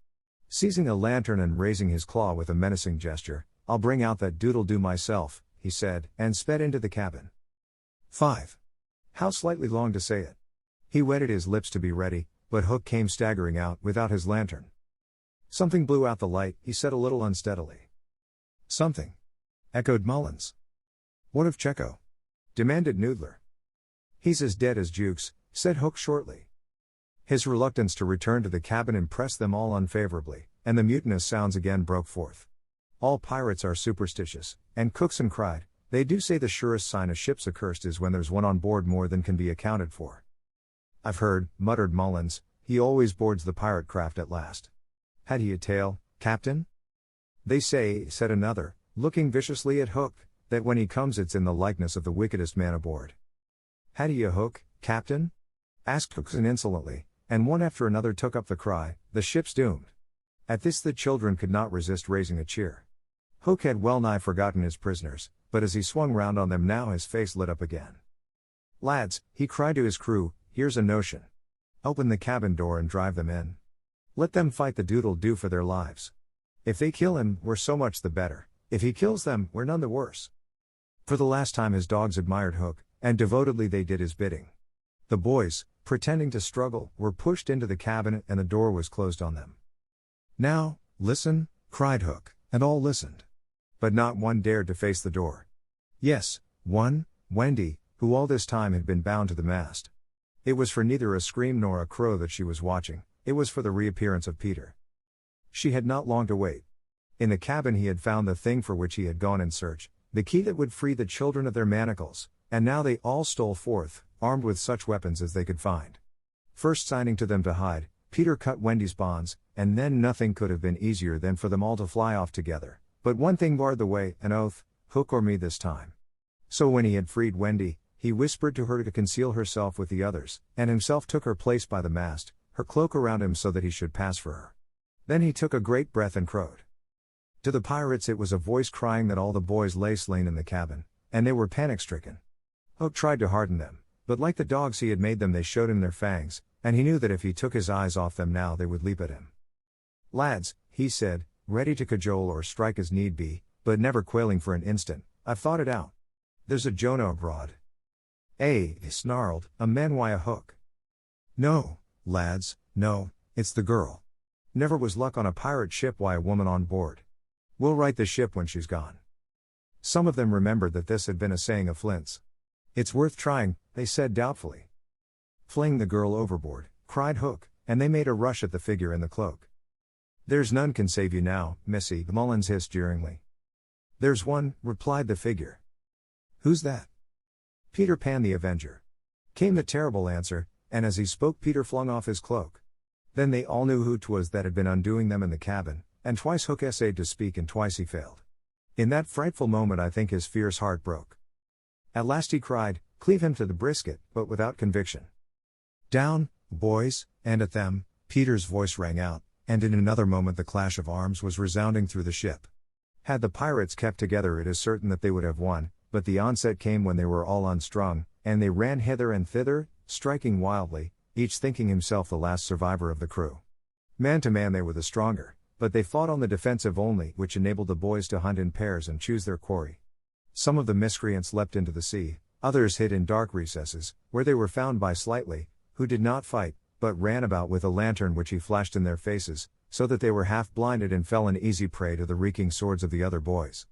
Seizing a lantern and raising his claw with a menacing gesture, I'll bring out that doodle-doo myself, he said, and sped into the cabin. 5. How slightly longed to say it. He wetted his lips to be ready, but Hook came staggering out without his lantern. Something blew out the light, he said a little unsteadily. Something, echoed Mullins. What of Cecco? Demanded Noodler. He's as dead as Jukes, said Hook shortly. His reluctance to return to the cabin impressed them all unfavorably, and the mutinous sounds again broke forth. All pirates are superstitious, and Cookson cried, "They do say the surest sign a ship's accursed is when there's one on board more than can be accounted for." "I've heard," muttered Mullins, "he always boards the pirate craft at last." "Had he a tail, Captain?" "They say," said another, looking viciously at Hook, "that when he comes it's in the likeness of the wickedest man aboard." "Had he a hook, Captain?" asked Cookson insolently, and one after another took up the cry, "The ship's doomed." At this the children could not resist raising a cheer. Hook had well nigh forgotten his prisoners, but as he swung round on them now his face lit up again. "Lads," he cried to his crew, "here's a notion. Open the cabin door and drive them in. Let them fight the doodle-doo for their lives. If they kill him, we're so much the better. If he kills them, we're none the worse." For the last time his dogs admired Hook, and devotedly they did his bidding. The boys, pretending to struggle, were pushed into the cabin and the door was closed on them. "Now, listen," cried Hook, and all listened. But not one dared to face the door. Yes, one, Wendy, who all this time had been bound to the mast. It was for neither a scream nor a crow that she was watching, it was for the reappearance of Peter. She had not long to wait. In the cabin he had found the thing for which he had gone in search, the key that would free the children of their manacles, and now they all stole forth, armed with such weapons as they could find. First signing to them to hide, Peter cut Wendy's bonds, and then nothing could have been easier than for them all to fly off together, but one thing barred the way, an oath, "Hook or me this time." So when he had freed Wendy, he whispered to her to conceal herself with the others, and himself took her place by the mast, her cloak around him so that he should pass for her. Then he took a great breath and crowed. To the pirates it was a voice crying that all the boys lay slain in the cabin, and they were panic-stricken. Hook tried to harden them, but like the dogs he had made them they showed him their fangs, and he knew that if he took his eyes off them now they would leap at him. "Lads," he said, ready to cajole or strike as need be, but never quailing for an instant, "I've thought it out. There's a Jonah abroad." He snarled, "A man, why a Hook?" "No, lads, no, it's the girl. Never was luck on a pirate ship, why a woman on board. We'll right the ship when she's gone." Some of them remembered that this had been a saying of Flint's. "It's worth trying," they said doubtfully. "Fling the girl overboard," cried Hook, and they made a rush at the figure in the cloak. "There's none can save you now, missy," Mullins hissed jeeringly. "There's one," replied the figure. "Who's that?" "Peter Pan the Avenger," came the terrible answer, and as he spoke Peter flung off his cloak. Then they all knew who 'twas that had been undoing them in the cabin, and twice Hook essayed to speak and twice he failed. In that frightful moment I think his fierce heart broke. At last he cried, "Cleave him to the brisket," but without conviction. "Down, boys," and at them, Peter's voice rang out, and in another moment the clash of arms was resounding through the ship. Had the pirates kept together it is certain that they would have won, but the onset came when they were all unstrung, and they ran hither and thither, striking wildly, each thinking himself the last survivor of the crew. Man to man they were the stronger, but they fought on the defensive only, which enabled the boys to hunt in pairs and choose their quarry. Some of the miscreants leapt into the sea, others hid in dark recesses, where they were found by Slightly, who did not fight, but ran about with a lantern which he flashed in their faces, so that they were half blinded and fell an easy prey to the reeking swords of the other boys.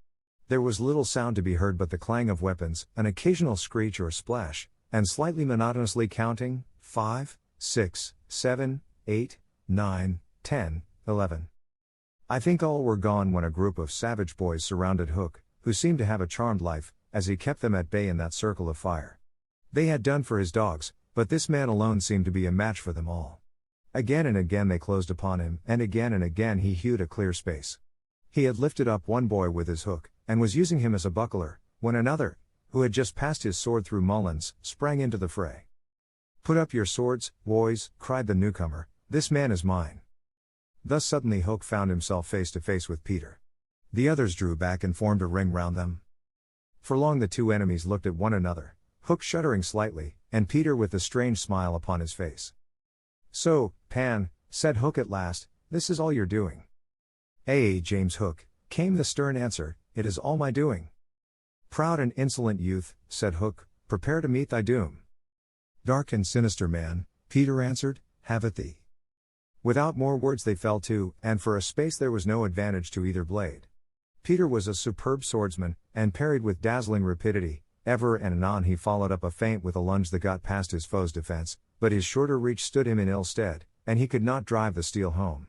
There was little sound to be heard but the clang of weapons, an occasional screech or splash, and Slightly monotonously counting, 5, 6, 7, 8, 9, 10, 11. I think all were gone when a group of savage boys surrounded Hook, who seemed to have a charmed life, as he kept them at bay in that circle of fire. They had done for his dogs, but this man alone seemed to be a match for them all. Again and again they closed upon him, and again he hewed a clear space. He had lifted up one boy with his hook, and was using him as a buckler, when another, who had just passed his sword through Mullins, sprang into the fray. "Put up your swords, boys," cried the newcomer, "this man is mine." Thus suddenly Hook found himself face to face with Peter. The others drew back and formed a ring round them. For long the two enemies looked at one another, Hook shuddering slightly, and Peter with a strange smile upon his face. "So, Pan," said Hook at last, "this is all you're doing?" James Hook," came the stern answer, "it is all my doing." "Proud and insolent youth," said Hook, "prepare to meet thy doom." "Dark and sinister man," Peter answered, "have at thee." Without more words they fell to, and for a space there was no advantage to either blade. Peter was a superb swordsman, and parried with dazzling rapidity. Ever and anon he followed up a feint with a lunge that got past his foe's defense, but his shorter reach stood him in ill stead, and he could not drive the steel home.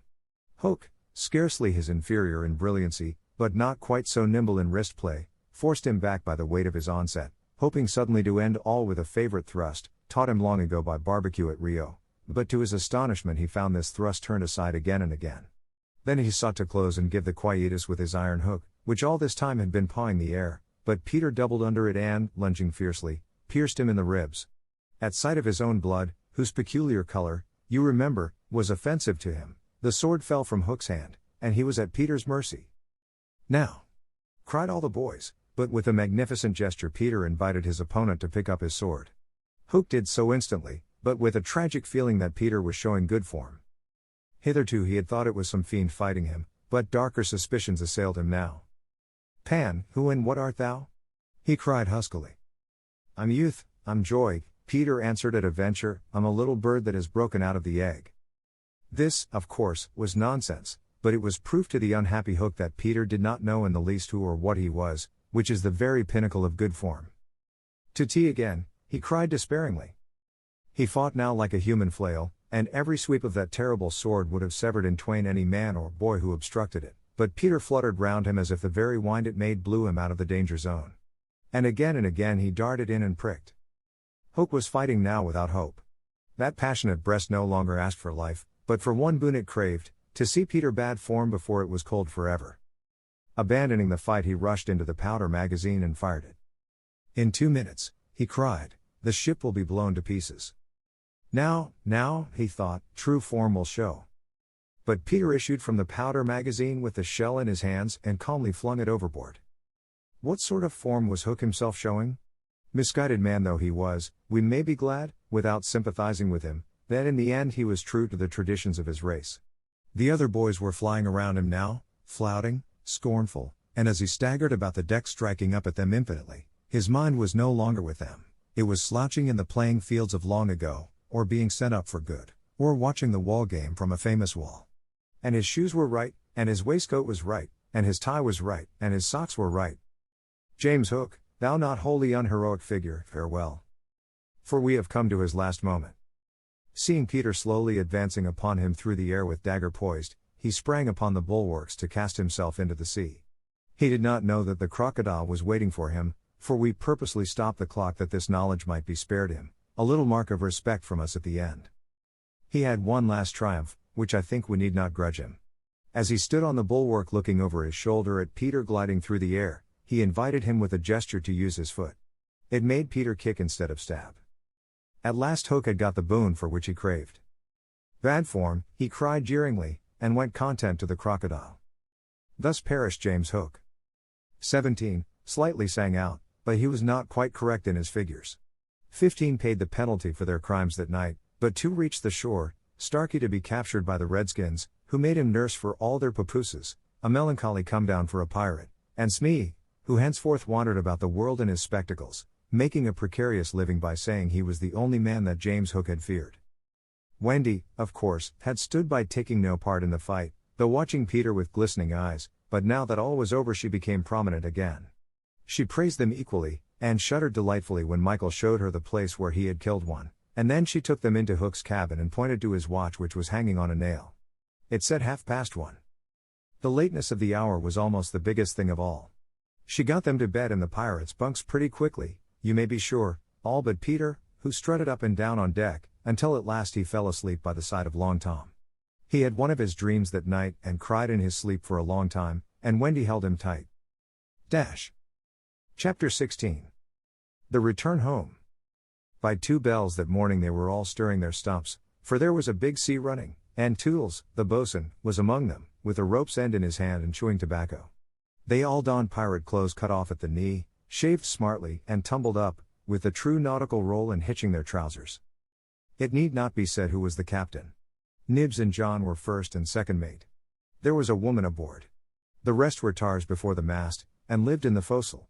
Hook, scarcely his inferior in brilliancy, but not quite so nimble in wrist play, forced him back by the weight of his onset, hoping suddenly to end all with a favorite thrust, taught him long ago by barbecue at Rio, but to his astonishment he found this thrust turned aside again and again. Then he sought to close and give the quietus with his iron hook, which all this time had been pawing the air, but Peter doubled under it and, lunging fiercely, pierced him in the ribs. At sight of his own blood, whose peculiar color, you remember, was offensive to him, the sword fell from Hook's hand, and he was at Peter's mercy. "Now!" cried all the boys, but with a magnificent gesture Peter invited his opponent to pick up his sword. Hook did so instantly, but with a tragic feeling that Peter was showing good form. Hitherto he had thought it was some fiend fighting him, but darker suspicions assailed him now. "Pan, who and what art thou?" he cried huskily. "I'm youth, I'm joy," Peter answered at a venture, "I'm a little bird that has broken out of the egg." This, of course, was nonsense, but it was proof to the unhappy Hook that Peter did not know in the least who or what he was, which is the very pinnacle of good form. "To tea again," he cried despairingly. He fought now like a human flail, and every sweep of that terrible sword would have severed in twain any man or boy who obstructed it, but Peter fluttered round him as if the very wind it made blew him out of the danger zone. And again he darted in and pricked. Hook was fighting now without hope. That passionate breast no longer asked for life, but for one boon it craved, to see Peter bad form before it was cold forever. Abandoning the fight he rushed into the powder magazine and fired it. "In 2 minutes," he cried, "the ship will be blown to pieces. Now, he thought, true form will show." But Peter issued from the powder magazine with the shell in his hands and calmly flung it overboard. What sort of form was Hook himself showing? Misguided man though he was, we may be glad, without sympathizing with him, that in the end he was true to the traditions of his race. The other boys were flying around him now, flouting, scornful, and as he staggered about the deck striking up at them impotently, his mind was no longer with them, it was slouching in the playing fields of long ago, or being sent up for good, or watching the wall game from a famous wall. And his shoes were right, and his waistcoat was right, and his tie was right, and his socks were right. James Hook, thou not wholly unheroic figure, farewell. For we have come to his last moment. Seeing Peter slowly advancing upon him through the air with dagger poised, he sprang upon the bulwarks to cast himself into the sea. He did not know that the crocodile was waiting for him, for we purposely stopped the clock that this knowledge might be spared him, a little mark of respect from us at the end. He had one last triumph, which I think we need not grudge him. As he stood on the bulwark looking over his shoulder at Peter gliding through the air, he invited him with a gesture to use his foot. It made Peter kick instead of stab. At last Hook had got the boon for which he craved. "Bad form," he cried jeeringly, and went content to the crocodile. Thus perished James Hook. 17, slightly sang out, but he was not quite correct in his figures. 15 paid the penalty for their crimes that night, but 2 reached the shore, Starkey to be captured by the Redskins, who made him nurse for all their papooses, a melancholy come down for a pirate, and Smee, who henceforth wandered about the world in his spectacles, making a precarious living by saying he was the only man that James Hook had feared. Wendy, of course, had stood by taking no part in the fight, though watching Peter with glistening eyes, but now that all was over she became prominent again. She praised them equally, and shuddered delightfully when Michael showed her the place where he had killed one, and then she took them into Hook's cabin and pointed to his watch which was hanging on a nail. It said 1:30. The lateness of the hour was almost the biggest thing of all. She got them to bed in the pirates' bunks pretty quickly, you may be sure, all but Peter, who strutted up and down on deck, until at last he fell asleep by the side of Long Tom. He had one of his dreams that night and cried in his sleep for a long time, and Wendy held him tight. Chapter 16. The Return Home. By 2 bells that morning they were all stirring their stumps, for there was a big sea running, and Toodles, the boatswain, was among them, with a rope's end in his hand and chewing tobacco. They all donned pirate clothes cut off at the knee, shaved smartly, and tumbled up, with the true nautical roll in hitching their trousers. It need not be said who was the captain. Nibs and John were first and second mate. There was a woman aboard. The rest were tars before the mast, and lived in the forecastle.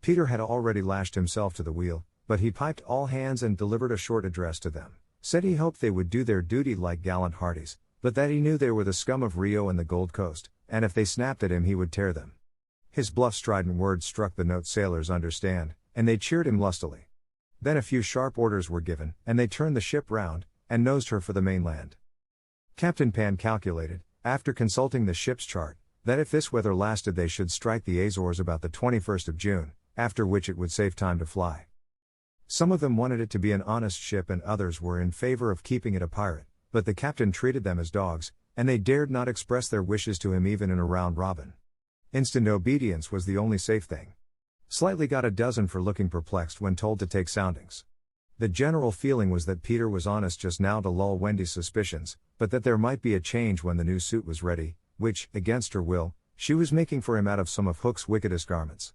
Peter had already lashed himself to the wheel, but he piped all hands and delivered a short address to them, said he hoped they would do their duty like gallant hearties, but that he knew they were the scum of Rio and the Gold Coast, and if they snapped at him he would tear them. His bluff strident words struck the note sailors understand, and they cheered him lustily. Then a few sharp orders were given, and they turned the ship round, and nosed her for the mainland. Captain Pan calculated, after consulting the ship's chart, that if this weather lasted they should strike the Azores about the 21st of June, after which it would save time to fly. Some of them wanted it to be an honest ship and others were in favor of keeping it a pirate, but the captain treated them as dogs, and they dared not express their wishes to him even in a round robin. Instant obedience was the only safe thing. Slightly got a dozen for looking perplexed when told to take soundings. The general feeling was that Peter was honest just now to lull Wendy's suspicions, but that there might be a change when the new suit was ready, which, against her will, she was making for him out of some of Hook's wickedest garments.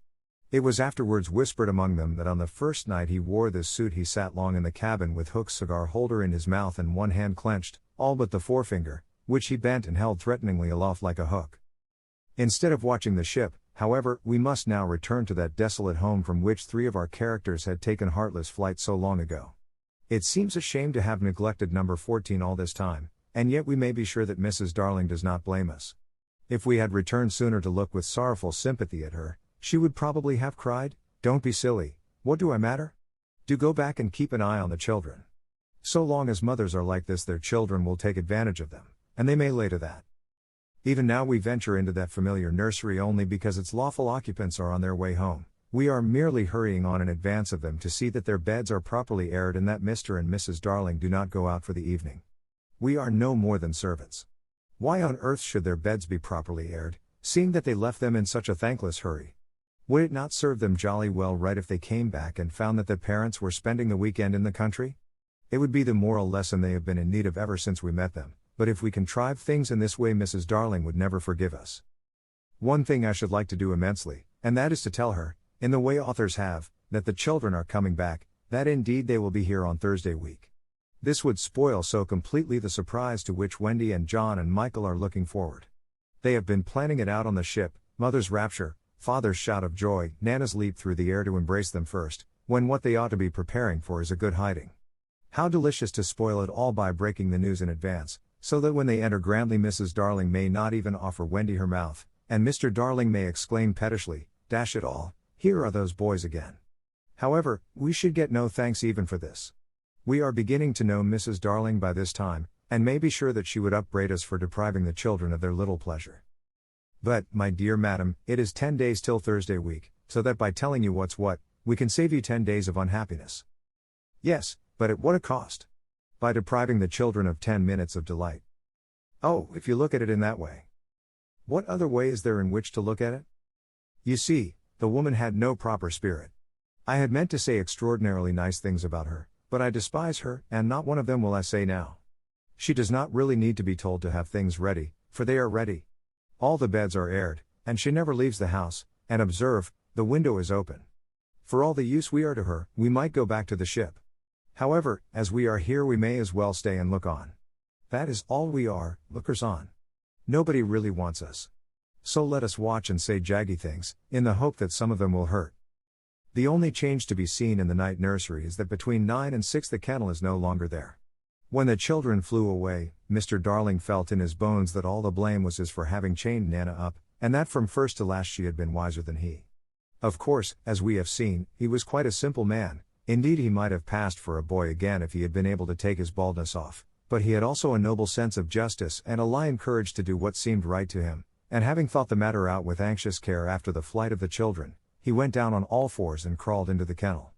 It was afterwards whispered among them that on the first night he wore this suit he sat long in the cabin with Hook's cigar holder in his mouth and one hand clenched, all but the forefinger, which he bent and held threateningly aloft like a hook. Instead of watching the ship, however, we must now return to that desolate home from which 3 of our characters had taken heartless flight so long ago. It seems a shame to have neglected number 14 all this time, and yet we may be sure that Mrs. Darling does not blame us. If we had returned sooner to look with sorrowful sympathy at her, she would probably have cried, "Don't be silly, what do I matter? Do go back and keep an eye on the children. So long as mothers are like this their children will take advantage of them, and they may lay to that." Even now we venture into that familiar nursery only because its lawful occupants are on their way home. We are merely hurrying on in advance of them to see that their beds are properly aired and that Mr. and Mrs. Darling do not go out for the evening. We are no more than servants. Why on earth should their beds be properly aired, seeing that they left them in such a thankless hurry? Would it not serve them jolly well right if they came back and found that their parents were spending the weekend in the country? It would be the moral lesson they have been in need of ever since we met them, but if we contrive things in this way Mrs. Darling would never forgive us. One thing I should like to do immensely, and that is to tell her, in the way authors have, that the children are coming back, that indeed they will be here on Thursday week. This would spoil so completely the surprise to which Wendy and John and Michael are looking forward. They have been planning it out on the ship, mother's rapture, father's shout of joy, Nana's leap through the air to embrace them first, when what they ought to be preparing for is a good hiding. How delicious to spoil it all by breaking the news in advance, so that when they enter grandly Mrs. Darling may not even offer Wendy her mouth, and Mr. Darling may exclaim pettishly, "Dash it all, here are those boys again." However, we should get no thanks even for this. We are beginning to know Mrs. Darling by this time, and may be sure that she would upbraid us for depriving the children of their little pleasure. But, my dear madam, it is 10 days till Thursday week, so that by telling you what's what, we can save you 10 days of unhappiness. Yes, but at what a cost? By depriving the children of 10 minutes of delight. Oh, if you look at it in that way. What other way is there in which to look at it? You see, the woman had no proper spirit. I had meant to say extraordinarily nice things about her, but I despise her, and not one of them will I say now. She does not really need to be told to have things ready, for they are ready. All the beds are aired, and she never leaves the house, and observe, the window is open. For all the use we are to her, we might go back to the ship. However, as we are here we may as well stay and look on. That is all we are, lookers on. Nobody really wants us. So let us watch and say jaggy things, in the hope that some of them will hurt. The only change to be seen in the night nursery is that between 9 and 6 the kennel is no longer there. When the children flew away, Mr. Darling felt in his bones that all the blame was his for having chained Nana up, and that from first to last she had been wiser than he. Of course, as we have seen, he was quite a simple man, indeed he might have passed for a boy again if he had been able to take his baldness off, but he had also a noble sense of justice and a lion courage to do what seemed right to him, and having thought the matter out with anxious care after the flight of the children, he went down on all fours and crawled into the kennel.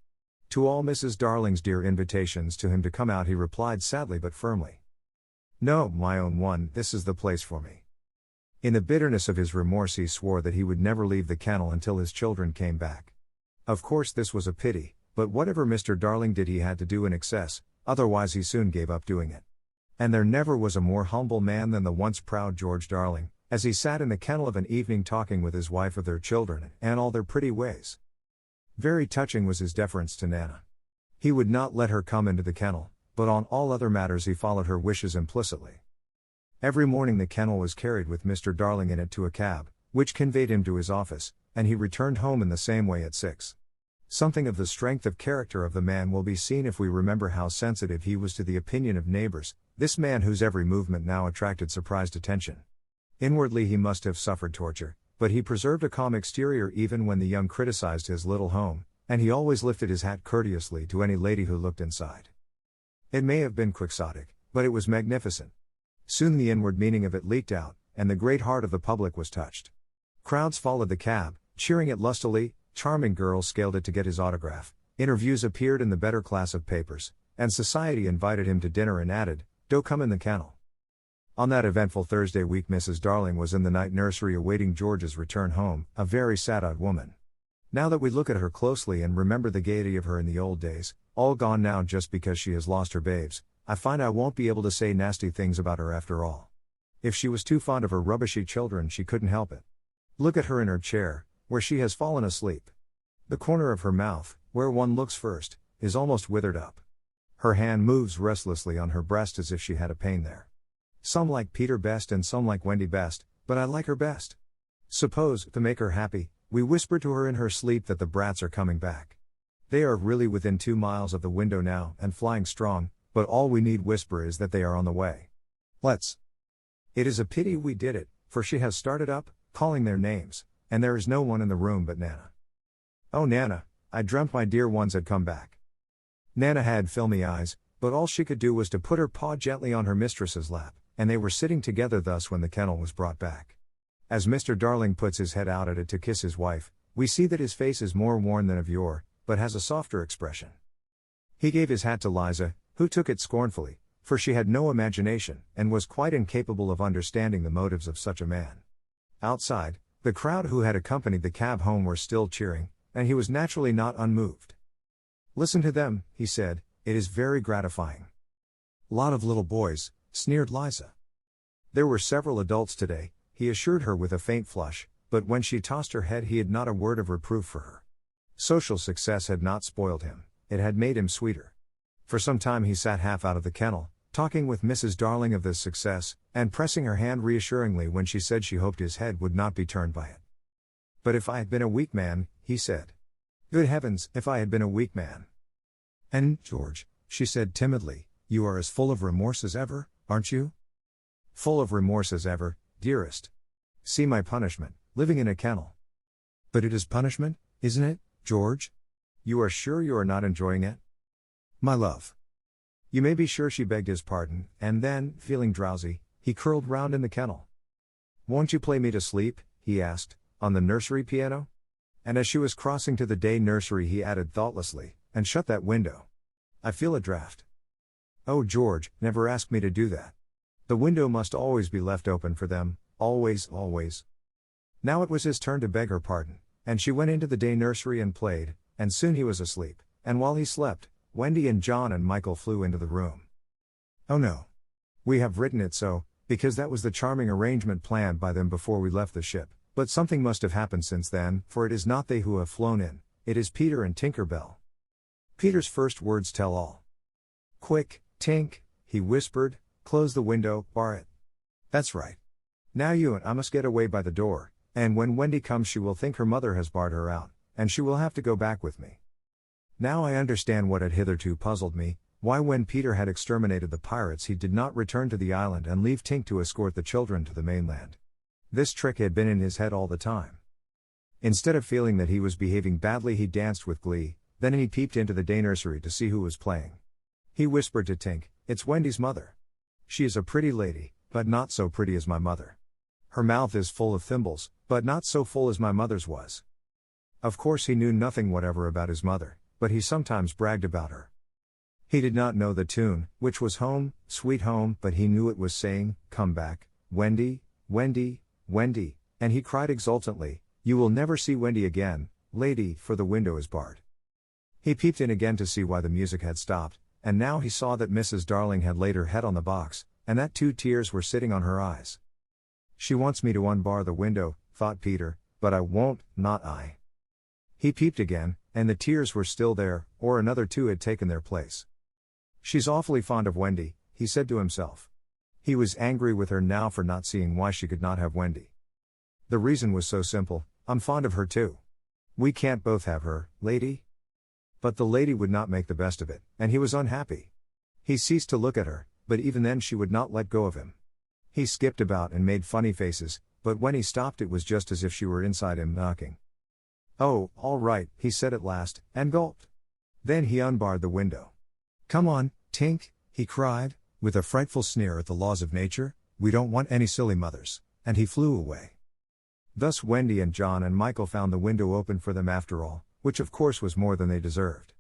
To all Mrs. Darling's dear invitations to him to come out he replied sadly but firmly, "No, my own one, this is the place for me." In the bitterness of his remorse he swore that he would never leave the kennel until his children came back. Of course this was a pity, but whatever Mr. Darling did he had to do in excess, otherwise he soon gave up doing it. And there never was a more humble man than the once proud George Darling, as he sat in the kennel of an evening talking with his wife of their children and all their pretty ways. Very touching was his deference to Nana. He would not let her come into the kennel, but on all other matters he followed her wishes implicitly. Every morning the kennel was carried with Mr. Darling in it to a cab, which conveyed him to his office, and he returned home in the same way at 6. Something of the strength of character of the man will be seen if we remember how sensitive he was to the opinion of neighbors, this man whose every movement now attracted surprised attention. Inwardly he must have suffered torture, but he preserved a calm exterior even when the young criticized his little home, and he always lifted his hat courteously to any lady who looked inside. It may have been quixotic, but it was magnificent. Soon the inward meaning of it leaked out, and the great heart of the public was touched. Crowds followed the cab, cheering it lustily, charming girls scaled it to get his autograph, interviews appeared in the better class of papers, and society invited him to dinner and added, "Do come in the kennel." On that eventful Thursday week Mrs. Darling was in the night nursery awaiting George's return home, a very sad-eyed woman. Now that we look at her closely and remember the gaiety of her in the old days, all gone now just because she has lost her babes, I find I won't be able to say nasty things about her after all. If she was too fond of her rubbishy children she couldn't help it. Look at her in her chair, where she has fallen asleep. The corner of her mouth, where one looks first, is almost withered up. Her hand moves restlessly on her breast as if she had a pain there. Some like Peter best and some like Wendy best, but I like her best. Suppose, to make her happy, we whisper to her in her sleep that the brats are coming back. They are really within 2 miles of the window now and flying strong, but all we need whisper is that they are on the way. Let's. It is a pity we did it, for she has started up, calling their names, and there is no one in the room but Nana. Oh Nana, I dreamt my dear ones had come back. Nana had filmy eyes, but all she could do was to put her paw gently on her mistress's lap, and they were sitting together thus when the kennel was brought back. As Mr. Darling puts his head out at it to kiss his wife, we see that his face is more worn than of yore, but has a softer expression. He gave his hat to Liza, who took it scornfully, for she had no imagination, and was quite incapable of understanding the motives of such a man. Outside, the crowd who had accompanied the cab home were still cheering, and he was naturally not unmoved. "Listen to them," he said, "it is very gratifying." "Lot of little boys," sneered Liza. There were several adults today, he assured her with a faint flush, but when she tossed her head he had not a word of reproof for her. Social success had not spoiled him, it had made him sweeter. For some time he sat half out of the kennel, talking with Mrs. Darling of this success, and pressing her hand reassuringly when she said she hoped his head would not be turned by it. "But if I had been a weak man," he said. "Good heavens, if I had been a weak man." "And, George," she said timidly, "you are as full of remorse as ever, aren't you?" "Full of remorse as ever, dearest. See my punishment, living in a kennel." "But it is punishment, isn't it, George? You are sure you are not enjoying it?" "My love." You may be sure she begged his pardon, and then, feeling drowsy, he curled round in the kennel. "Won't you play me to sleep?" he asked, "on the nursery piano?" And as she was crossing to the day nursery he added thoughtlessly, "And shut that window. I feel a draught." "Oh George, never ask me to do that. The window must always be left open for them, always, always." Now it was his turn to beg her pardon, and she went into the day nursery and played, and soon he was asleep, and while he slept, Wendy and John and Michael flew into the room. "Oh no. We have written it so, because that was the charming arrangement planned by them before we left the ship, but something must have happened since then, for it is not they who have flown in, it is Peter and Tinker Bell." Peter's first words tell all. "Quick, Tink," he whispered, "close the window, bar it. That's right. Now you and I must get away by the door, and when Wendy comes she will think her mother has barred her out, and she will have to go back with me." Now I understand what had hitherto puzzled me, why when Peter had exterminated the pirates he did not return to the island and leave Tink to escort the children to the mainland. This trick had been in his head all the time. Instead of feeling that he was behaving badly he danced with glee, then he peeped into the day nursery to see who was playing. He whispered to Tink, "It's Wendy's mother. She is a pretty lady, but not so pretty as my mother. Her mouth is full of thimbles, but not so full as my mother's was." Of course he knew nothing whatever about his mother, but he sometimes bragged about her. He did not know the tune, which was Home, Sweet Home, but he knew it was saying, "Come back, Wendy, Wendy, Wendy," and he cried exultantly, "You will never see Wendy again, lady, for the window is barred." He peeped in again to see why the music had stopped, and now he saw that Mrs. Darling had laid her head on the box, and that 2 tears were sitting on her eyes. "She wants me to unbar the window," thought Peter, "but I won't, not I." He peeped again, and the tears were still there, or another 2 had taken their place. "She's awfully fond of Wendy," he said to himself. He was angry with her now for not seeing why she could not have Wendy. The reason was so simple, "I'm fond of her too. We can't both have her, lady." But the lady would not make the best of it, and he was unhappy. He ceased to look at her, but even then she would not let go of him. He skipped about and made funny faces, but when he stopped it was just as if she were inside him knocking. "Oh, all right," he said at last, and gulped. Then he unbarred the window. "Come on, Tink," he cried, with a frightful sneer at the laws of nature, "we don't want any silly mothers," and he flew away. Thus Wendy and John and Michael found the window open for them after all, which of course was more than they deserved.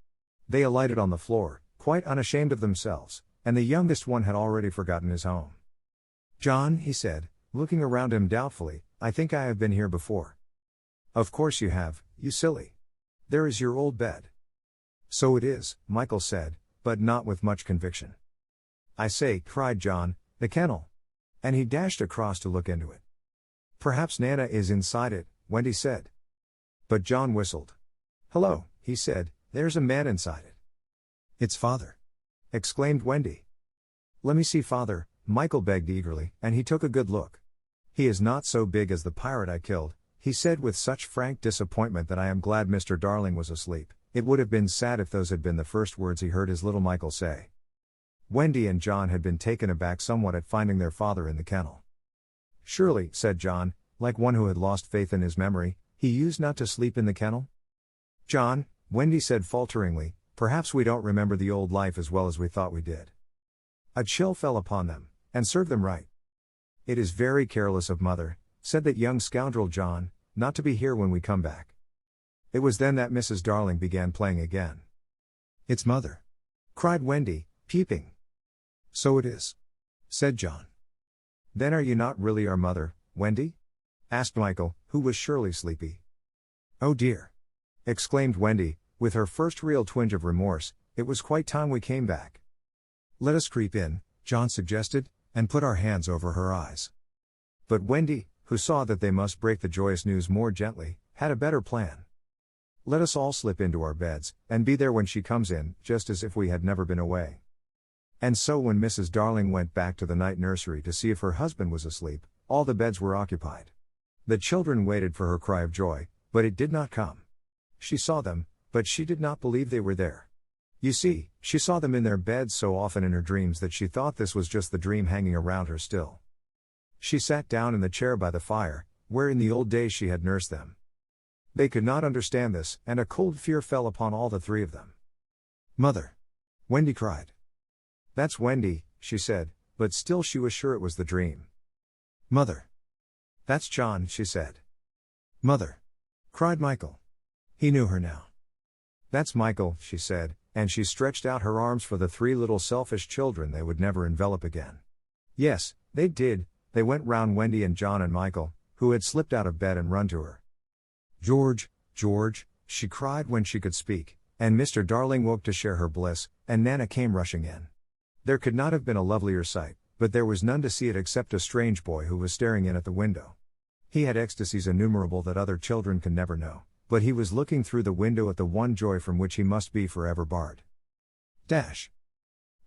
They alighted on the floor, quite unashamed of themselves, and the youngest one had already forgotten his home. "John," he said, looking around him doubtfully, "I think I have been here before." "Of course you have, you silly. There is your old bed." "So it is," Michael said, but not with much conviction. "I say," cried John, "the kennel." And he dashed across to look into it. "Perhaps Nana is inside it," Wendy said. But John whistled. "Hello," he said, "there's a man inside it." "It's Father!" exclaimed Wendy. "Let me see Father," Michael begged eagerly, and he took a good look. "He is not so big as the pirate I killed," he said with such frank disappointment that I am glad Mr. Darling was asleep. It would have been sad if those had been the first words he heard his little Michael say. Wendy and John had been taken aback somewhat at finding their father in the kennel. "Surely," said John, like one who had lost faith in his memory, "he used not to sleep in the kennel?" "John," Wendy said falteringly, "perhaps we don't remember the old life as well as we thought we did." A chill fell upon them, and served them right. "It is very careless of Mother," said that young scoundrel John, "not to be here when we come back." It was then that Mrs. Darling began playing again. "It's Mother!" cried Wendy, peeping. "So it is," said John. "Then are you not really our mother, Wendy?" asked Michael, who was surely sleepy. "Oh dear!" exclaimed Wendy, with her first real twinge of remorse, "it was quite time we came back." "Let us creep in," John suggested, and put our hands over her eyes. But Wendy, who saw that they must break the joyous news more gently, had a better plan. "Let us all slip into our beds, and be there when she comes in, just as if we had never been away." And so when Mrs. Darling went back to the night nursery to see if her husband was asleep, all the beds were occupied. The children waited for her cry of joy, but it did not come. She saw them, but she did not believe they were there. You see, she saw them in their beds so often in her dreams that she thought this was just the dream hanging around her still. She sat down in the chair by the fire, where in the old days she had nursed them. They could not understand this, and a cold fear fell upon all the three of them. "Mother!" Wendy cried. "That's Wendy," she said, but still she was sure it was the dream. "Mother!" "That's John," she said. "Mother!" cried Michael. He knew her now. "That's Michael," she said, and she stretched out her arms for the three little selfish children they would never envelop again. Yes, they did, they went round Wendy and John and Michael, who had slipped out of bed and run to her. "George, George," she cried when she could speak, and Mr. Darling woke to share her bliss, and Nana came rushing in. There could not have been a lovelier sight, but there was none to see it except a strange boy who was staring in at the window. He had ecstasies innumerable that other children can never know, but he was looking through the window at the one joy from which he must be forever barred.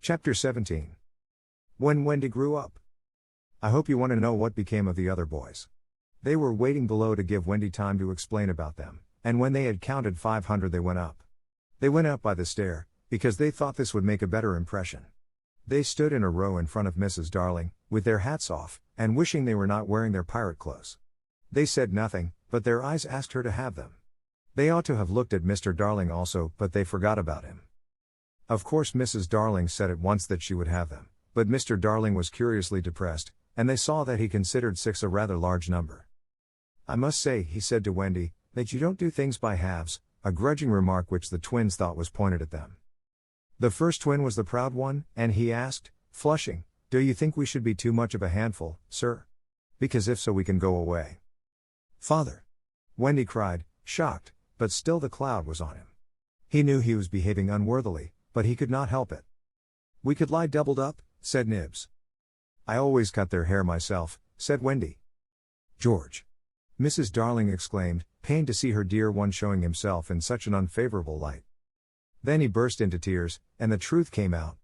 Chapter 17. When Wendy grew up. I hope you want to know what became of the other boys. They were waiting below to give Wendy time to explain about them, and when they had counted 500 they went up. They went up by the stair, because they thought this would make a better impression. They stood in a row in front of Mrs. Darling, with their hats off, and wishing they were not wearing their pirate clothes. They said nothing, but their eyes asked her to have them. They ought to have looked at Mr. Darling also, but they forgot about him. Of course Mrs. Darling said at once that she would have them, but Mr. Darling was curiously depressed, and they saw that he considered 6 a rather large number. "I must say," he said to Wendy, "that you don't do things by halves," a grudging remark which the twins thought was pointed at them. The first twin was the proud one, and he asked, flushing, "Do you think we should be too much of a handful, sir? Because if so we can go away." "Father!" Wendy cried, shocked, but still the cloud was on him. He knew he was behaving unworthily, but he could not help it. "We could lie doubled up," said Nibs. "I always cut their hair myself," said Wendy. "George!" Mrs. Darling exclaimed, pained to see her dear one showing himself in such an unfavorable light. Then he burst into tears, and the truth came out.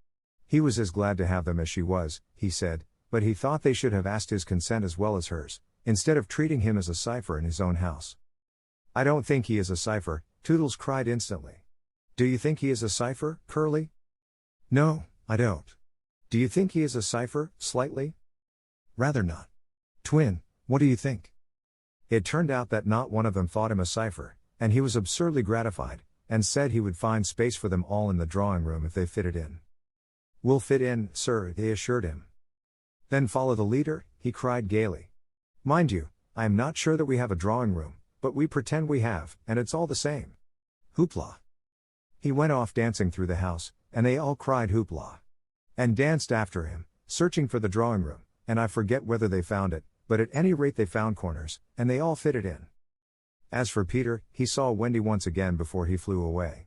He was as glad to have them as she was, he said, but he thought they should have asked his consent as well as hers, instead of treating him as a cipher in his own house. "I don't think he is a cipher," Toodles cried instantly. "Do you think he is a cipher, Curly?" "No, I don't." "Do you think he is a cipher, Slightly?" "Rather not." "Twin, what do you think?" It turned out that not one of them thought him a cipher, and he was absurdly gratified, and said he would find space for them all in the drawing room if they fitted in. "We'll fit in, sir," they assured him. "Then follow the leader," he cried gaily. "Mind you, I am not sure that we have a drawing room, but we pretend we have, and it's all the same. Hoopla." He went off dancing through the house, and they all cried hoopla. And danced after him, searching for the drawing room, and I forget whether they found it, but at any rate they found corners, and they all fitted in. As for Peter, he saw Wendy once again before he flew away.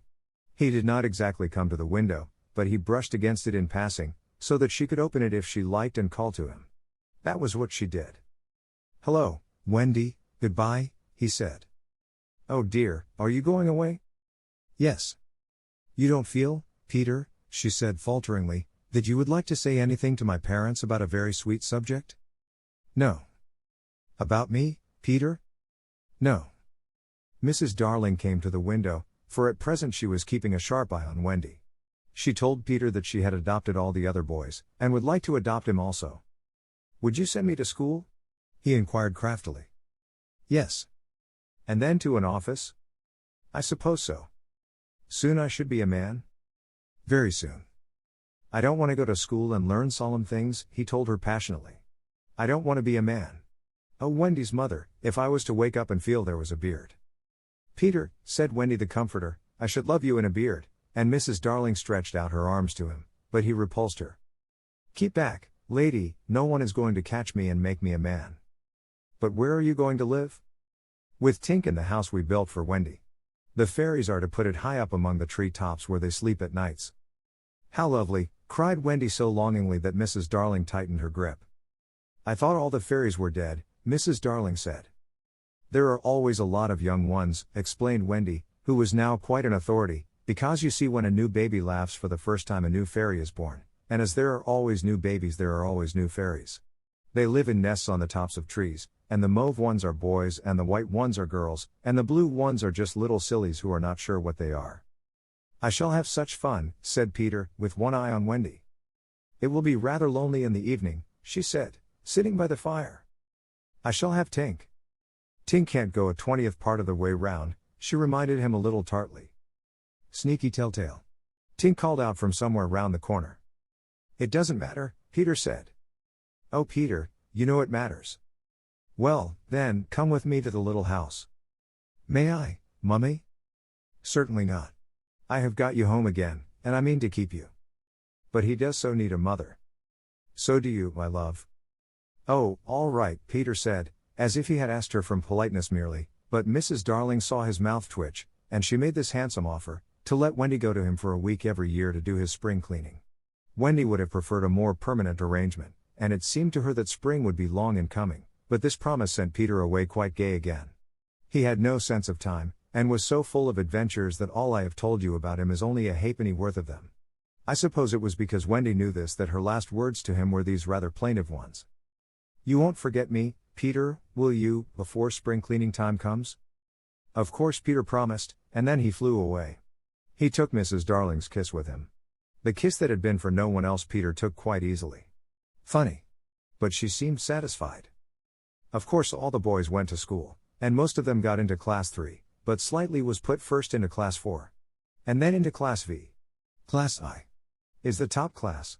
He did not exactly come to the window, but he brushed against it in passing, so that she could open it if she liked and call to him. That was what she did. "Hello, Wendy, goodbye," he said. "Oh dear, are you going away?" "Yes." "You don't feel, Peter," she said falteringly, "that you would like to say anything to my parents about a very sweet subject?" "No." "About me, Peter?" "No." Mrs. Darling came to the window, for at present she was keeping a sharp eye on Wendy. She told Peter that she had adopted all the other boys, and would like to adopt him also. "Would you send me to school?" he inquired craftily. "Yes." "And then to an office?" "I suppose so." "Soon I should be a man?" "Very soon." "I don't want to go to school and learn solemn things," he told her passionately. "I don't want to be a man. Oh, Wendy's mother, if I was to wake up and feel there was a beard." "Peter," said Wendy the comforter, "I should love you in a beard," and Mrs. Darling stretched out her arms to him, but he repulsed her. "Keep back, lady, no one is going to catch me and make me a man." "But where are you going to live?" "With Tink in the house we built for Wendy. The fairies are to put it high up among the tree tops where they sleep at nights." "How lovely," cried Wendy so longingly that Mrs. Darling tightened her grip. "I thought all the fairies were dead," Mrs. Darling said. "There are always a lot of young ones," explained Wendy, who was now quite an authority, "because you see when a new baby laughs for the first time a new fairy is born, and as there are always new babies there are always new fairies. They live in nests on the tops of trees, and the mauve ones are boys and the white ones are girls, and the blue ones are just little sillies who are not sure what they are." "I shall have such fun," said Peter, with one eye on Wendy. "It will be rather lonely in the evening," she said, "sitting by the fire." "I shall have Tink." "Tink can't go a 20th part of the way round," she reminded him a little tartly. "Sneaky telltale," Tink called out from somewhere round the corner. "It doesn't matter," Peter said. "Oh Peter, you know it matters." "Well, then, come with me to the little house." "May I, Mummy?" "Certainly not. I have got you home again, and I mean to keep you." "But he does so need a mother." "So do you, my love." "Oh, all right," Peter said, as if he had asked her from politeness merely, but Mrs. Darling saw his mouth twitch, and she made this handsome offer, to let Wendy go to him for a week every year to do his spring cleaning. Wendy would have preferred a more permanent arrangement, and it seemed to her that spring would be long in coming, but this promise sent Peter away quite gay again. He had no sense of time, and was so full of adventures that all I have told you about him is only a halfpenny worth of them. I suppose it was because Wendy knew this that her last words to him were these rather plaintive ones. "You won't forget me, Peter, will you, before spring cleaning time comes?" Of course Peter promised, and then he flew away. He took Mrs. Darling's kiss with him. The kiss that had been for no one else Peter took quite easily. Funny. But she seemed satisfied. Of course all the boys went to school, and most of them got into class 3, but Slightly was put first into class 4. And then into class V. Class I is the top class.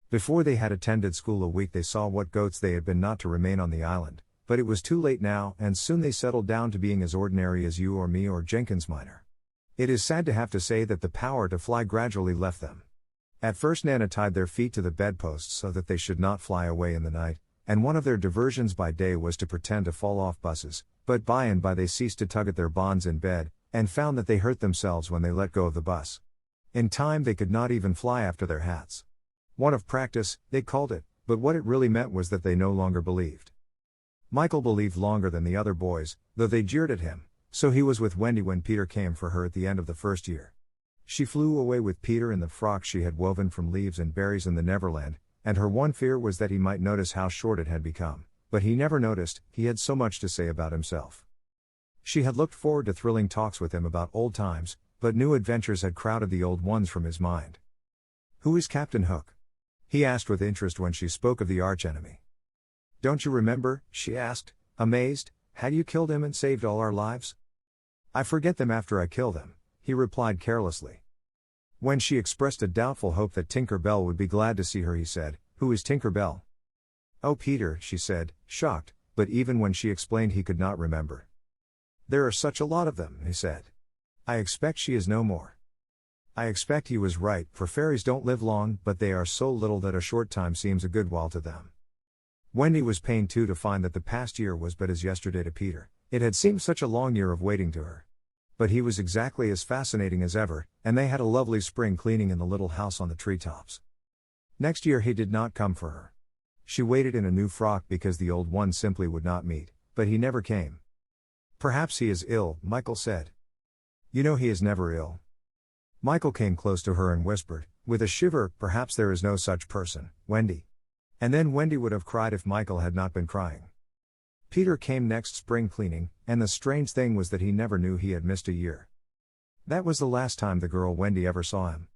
Before they had attended school a week they saw what goats they had been not to remain on the island, but it was too late now, and soon they settled down to being as ordinary as you or me or Jenkins Minor. It is sad to have to say that the power to fly gradually left them. At first Nana tied their feet to the bedposts so that they should not fly away in the night, and one of their diversions by day was to pretend to fall off buses, but by and by they ceased to tug at their bonds in bed, and found that they hurt themselves when they let go of the bus. In time they could not even fly after their hats. Want of practice, they called it, but what it really meant was that they no longer believed. Michael believed longer than the other boys, though they jeered at him, so he was with Wendy when Peter came for her at the end of the first year. She flew away with Peter in the frock she had woven from leaves and berries in the Neverland, and her one fear was that he might notice how short it had become, but he never noticed, he had so much to say about himself. She had looked forward to thrilling talks with him about old times, but new adventures had crowded the old ones from his mind. "Who is Captain Hook?" he asked with interest when she spoke of the archenemy. "Don't you remember?" she asked, amazed. "Had you killed him and saved all our lives?" I forget them after I kill them, he replied carelessly. When she expressed a doubtful hope that Tinker Bell would be glad to see her, he said, "Who is Tinker Bell?" "Oh, Peter," she said, shocked, but even when she explained he could not remember. "There are such a lot of them," he said. "I expect she is no more." I expect he was right, for fairies don't live long, but they are so little that a short time seems a good while to them. Wendy was pained too to find that the past year was but as yesterday to Peter. It had seemed such a long year of waiting to her. But he was exactly as fascinating as ever, and they had a lovely spring cleaning in the little house on the treetops. Next year he did not come for her. She waited in a new frock because the old one simply would not meet, but he never came. "Perhaps he is ill," Michael said. "You know he is never ill." Michael came close to her and whispered, with a shiver, "Perhaps there is no such person, Wendy." And then Wendy would have cried if Michael had not been crying. Peter came next spring cleaning, and the strange thing was that he never knew he had missed a year. That was the last time the girl Wendy ever saw him.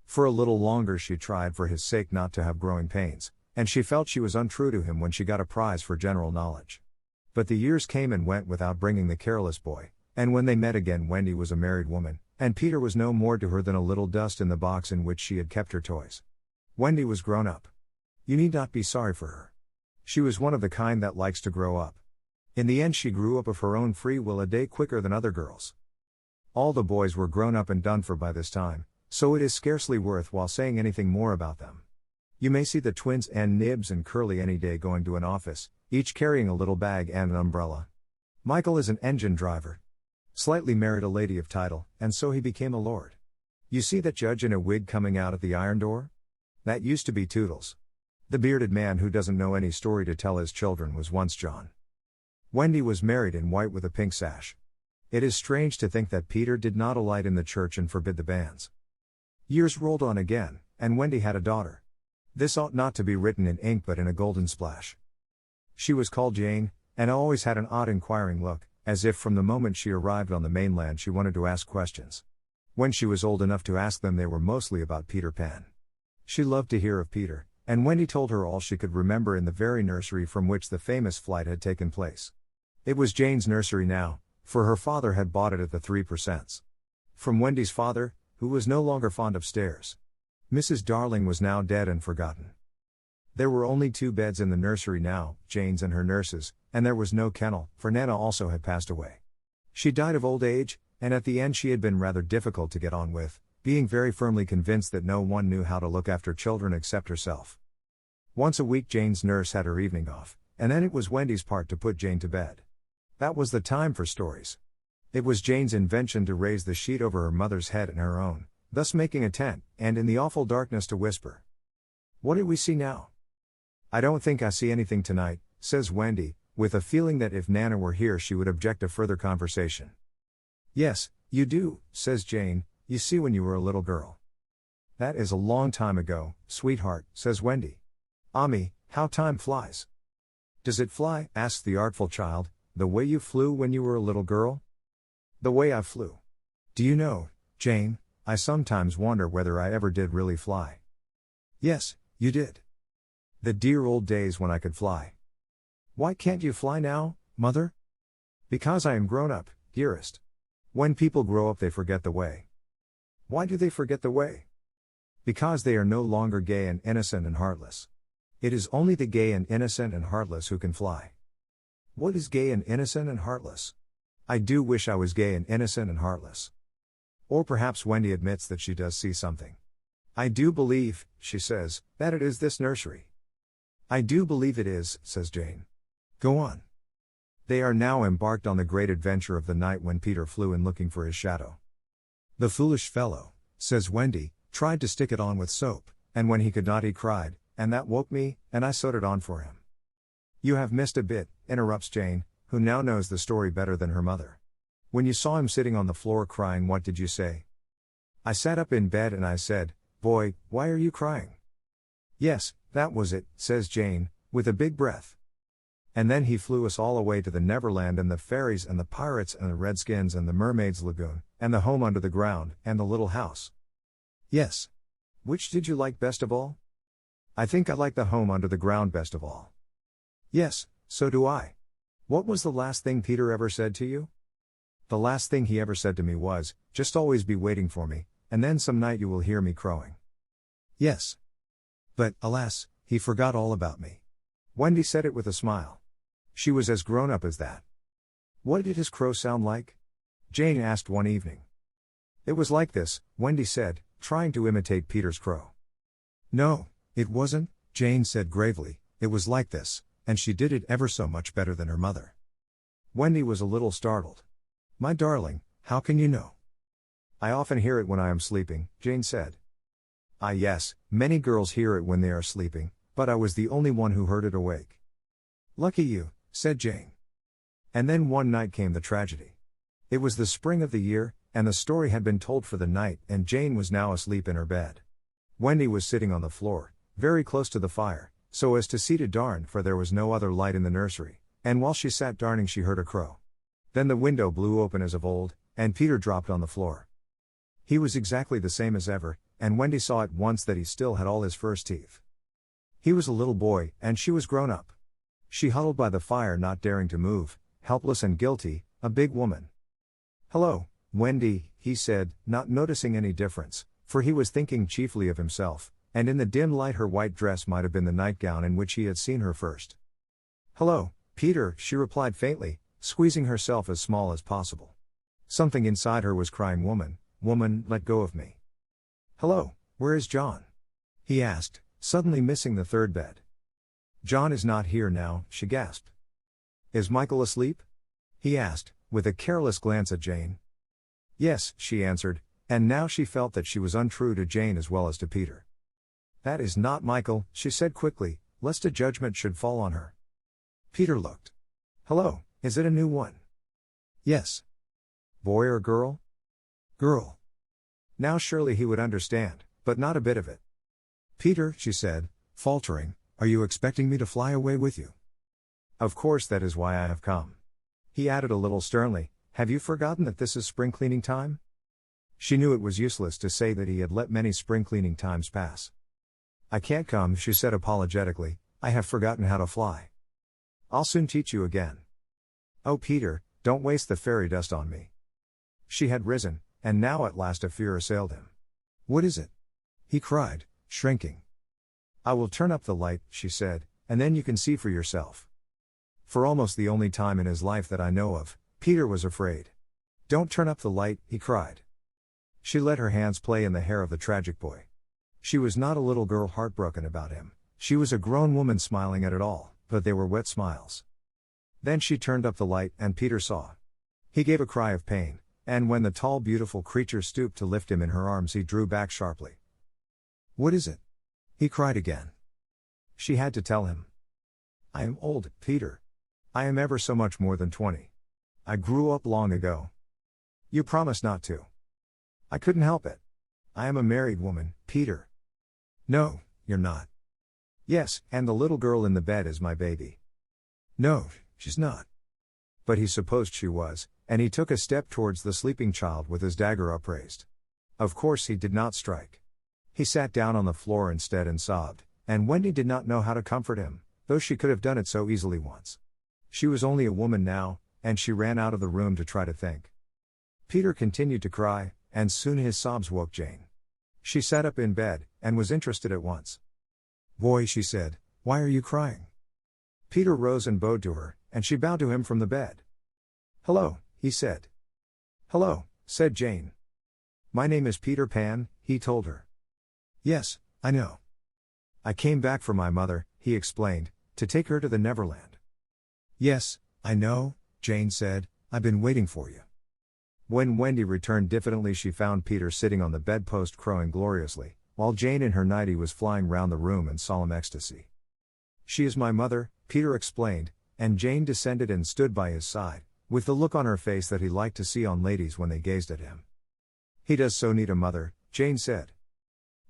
For a little longer she tried for his sake not to have growing pains, and she felt she was untrue to him when she got a prize for general knowledge. But the years came and went without bringing the careless boy, and when they met again Wendy was a married woman, and Peter was no more to her than a little dust in the box in which she had kept her toys. Wendy was grown up. You need not be sorry for her. She was one of the kind that likes to grow up. In the end she grew up of her own free will a day quicker than other girls. All the boys were grown up and done for by this time, so it is scarcely worth while saying anything more about them. You may see the twins and Nibs and Curly any day going to an office, each carrying a little bag and an umbrella. Michael is an engine driver. Slightly married a lady of title, and so he became a lord. You see that judge in a wig coming out at the iron door? That used to be Toodles. The bearded man who doesn't know any story to tell his children was once John. Wendy was married in white with a pink sash. It is strange to think that Peter did not alight in the church and forbid the banns. Years rolled on again, and Wendy had a daughter. This ought not to be written in ink but in a golden splash. She was called Jane, and always had an odd inquiring look, as if from the moment she arrived on the mainland she wanted to ask questions. When she was old enough to ask them they were mostly about Peter Pan. She loved to hear of Peter, and Wendy told her all she could remember in the very nursery from which the famous flight had taken place. It was Jane's nursery now, for her father had bought it at the 3%. From Wendy's father, who was no longer fond of stairs. Mrs. Darling was now dead and forgotten. There were only 2 beds in the nursery now, Jane's and her nurse's, and there was no kennel, for Nana also had passed away. She died of old age, and at the end she had been rather difficult to get on with, being very firmly convinced that no one knew how to look after children except herself. Once a week Jane's nurse had her evening off, and then it was Wendy's part to put Jane to bed. That was the time for stories. It was Jane's invention to raise the sheet over her mother's head and her own, thus making a tent, and in the awful darkness to whisper. "What do we see now?" "I don't think I see anything tonight," says Wendy, with a feeling that if Nana were here she would object to further conversation. "Yes, you do," says Jane, "you see when you were a little girl." "That is a long time ago, sweetheart," says Wendy. "Ah me, how time flies." "Does it fly?" asks the artful child, "the way you flew when you were a little girl?" "The way I flew. Do you know, Jane, I sometimes wonder whether I ever did really fly." "Yes, you did. The dear old days when I could fly." "Why can't you fly now, mother?" "Because I am grown up, dearest. When people grow up they forget the way." "Why do they forget the way?" "Because they are no longer gay and innocent and heartless. It is only the gay and innocent and heartless who can fly." "What is gay and innocent and heartless?" "I do wish I was gay and innocent and heartless." Or perhaps Wendy admits that she does see something. "I do believe," she says, "that it is this nursery." "I do believe it is," says Jane. "Go on." They are now embarked on the great adventure of the night when Peter flew in looking for his shadow. "The foolish fellow," says Wendy, "tried to stick it on with soap, and when he could not he cried, and that woke me, and I sewed it on for him." "You have missed a bit," interrupts Jane, who now knows the story better than her mother. "When you saw him sitting on the floor crying, what did you say?" "I sat up in bed and I said, 'Boy, why are you crying?'" "Yes, that was it," says Jane, with a big breath. "And then he flew us all away to the Neverland and the fairies and the pirates and the redskins and the mermaid's lagoon, and the home under the ground, and the little house." "Yes. Which did you like best of all?" "I think I like the home under the ground best of all." "Yes, so do I. What was the last thing Peter ever said to you?" The last thing he ever said to me was, just always be waiting for me, and then some night you will hear me crowing. Yes. But, alas, he forgot all about me. Wendy said it with a smile. She was as grown up as that. What did his crow sound like? Jane asked one evening. It was like this, Wendy said, trying to imitate Peter's crow. No, it wasn't, Jane said gravely, it was like this, and she did it ever so much better than her mother. Wendy was a little startled. My darling, how can you know? I often hear it when I am sleeping, Jane said. Ah yes, many girls hear it when they are sleeping, but I was the only one who heard it awake. Lucky you, said Jane. And then one night came the tragedy. It was the spring of the year, and the story had been told for the night, and Jane was now asleep in her bed. Wendy was sitting on the floor, very close to the fire, so as to see to darn, for there was no other light in the nursery, and while she sat darning she heard a crow. Then the window blew open as of old, and Peter dropped on the floor. He was exactly the same as ever, and Wendy saw at once that he still had all his first teeth. He was a little boy, and she was grown up. She huddled by the fire not daring to move, helpless and guilty, a big woman. Hello, Wendy, he said, not noticing any difference, for he was thinking chiefly of himself, and in the dim light her white dress might have been the nightgown in which he had seen her first. Hello, Peter, she replied faintly, squeezing herself as small as possible. Something inside her was crying, woman, woman, let go of me. Hello, where is John? He asked, suddenly missing the third bed. John is not here now, she gasped. Is Michael asleep? He asked, with a careless glance at Jane. Yes, she answered, and now she felt that she was untrue to Jane as well as to Peter. That is not Michael, she said quickly, lest a judgment should fall on her. Peter looked. Hello, is it a new one? Yes. Boy or girl? Girl. Now surely he would understand, but not a bit of it. Peter, she said, faltering, are you expecting me to fly away with you? Of course, that is why I have come. He added a little sternly, have you forgotten that this is spring cleaning time? She knew it was useless to say that he had let many spring cleaning times pass. I can't come, she said apologetically, I have forgotten how to fly. I'll soon teach you again. Oh Peter, don't waste the fairy dust on me. She had risen, and now at last a fear assailed him. What is it? He cried, shrinking. I will turn up the light, she said, and then you can see for yourself. For almost the only time in his life that I know of, Peter was afraid. Don't turn up the light, he cried. She let her hands play in the hair of the tragic boy. She was not a little girl heartbroken about him, she was a grown woman smiling at it all, but they were wet smiles. Then she turned up the light, and Peter saw. He gave a cry of pain, and when the tall beautiful creature stooped to lift him in her arms he drew back sharply. What is it? He cried again. She had to tell him. I am old, Peter. I am ever so much more than 20. I grew up long ago. You promised not to. I couldn't help it. I am a married woman, Peter. No, you're not. Yes, and the little girl in the bed is my baby. No, she's not. But he supposed she was, and he took a step towards the sleeping child with his dagger upraised. Of course he did not strike. He sat down on the floor instead and sobbed, and Wendy did not know how to comfort him, though she could have done it so easily once. She was only a woman now, and she ran out of the room to try to think. Peter continued to cry, and soon his sobs woke Jane. She sat up in bed, and was interested at once. Boy, she said, why are you crying? Peter rose and bowed to her, and she bowed to him from the bed. Hello, he said. Hello, said Jane. My name is Peter Pan, he told her. Yes, I know. I came back for my mother, he explained, to take her to the Neverland. Yes, I know, Jane said, I've been waiting for you. When Wendy returned diffidently she found Peter sitting on the bedpost crowing gloriously, while Jane in her nightie was flying round the room in solemn ecstasy. She is my mother, Peter explained, and Jane descended and stood by his side, with the look on her face that he liked to see on ladies when they gazed at him. He does so need a mother, Jane said.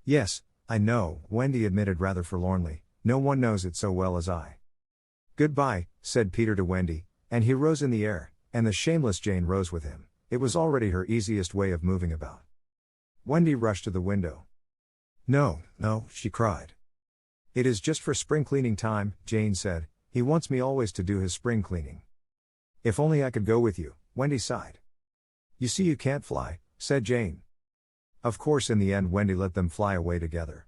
Yes, I know, Wendy admitted rather forlornly, no one knows it so well as I. Goodbye, said Peter to Wendy, and he rose in the air, and the shameless Jane rose with him. It was already her easiest way of moving about. Wendy rushed to the window. No, no, she cried. It is just for spring cleaning time, Jane said, he wants me always to do his spring cleaning. If only I could go with you, Wendy sighed. You see, you can't fly, said Jane. Of course, in the end, Wendy let them fly away together.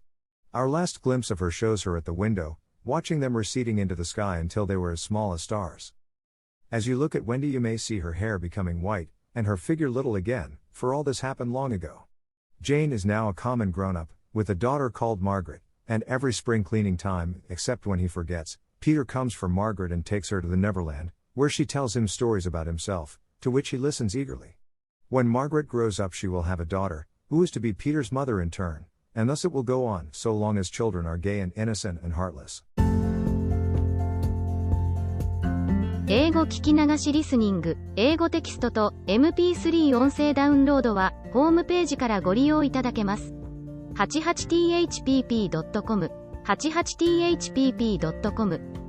Our last glimpse of her shows her at the window, watching them receding into the sky until they were as small as stars. As you look at Wendy, you may see her hair becoming white, and her figure little again, for all this happened long ago. Jane is now a common grown-up, with a daughter called Margaret, and every spring cleaning time, except when he forgets, Peter comes for Margaret and takes her to the Neverland, where she tells him stories about himself, to which he listens eagerly. When Margaret grows up, she will have a daughter, who is to be Peter's mother in turn, and thus it will go on, so long as children are gay and innocent and heartless. 英語聞き流しリスニング、英語テキストと MP3 音声ダウンロードは、ホームページからご利用いただけます。88thpp.com、88thpp.com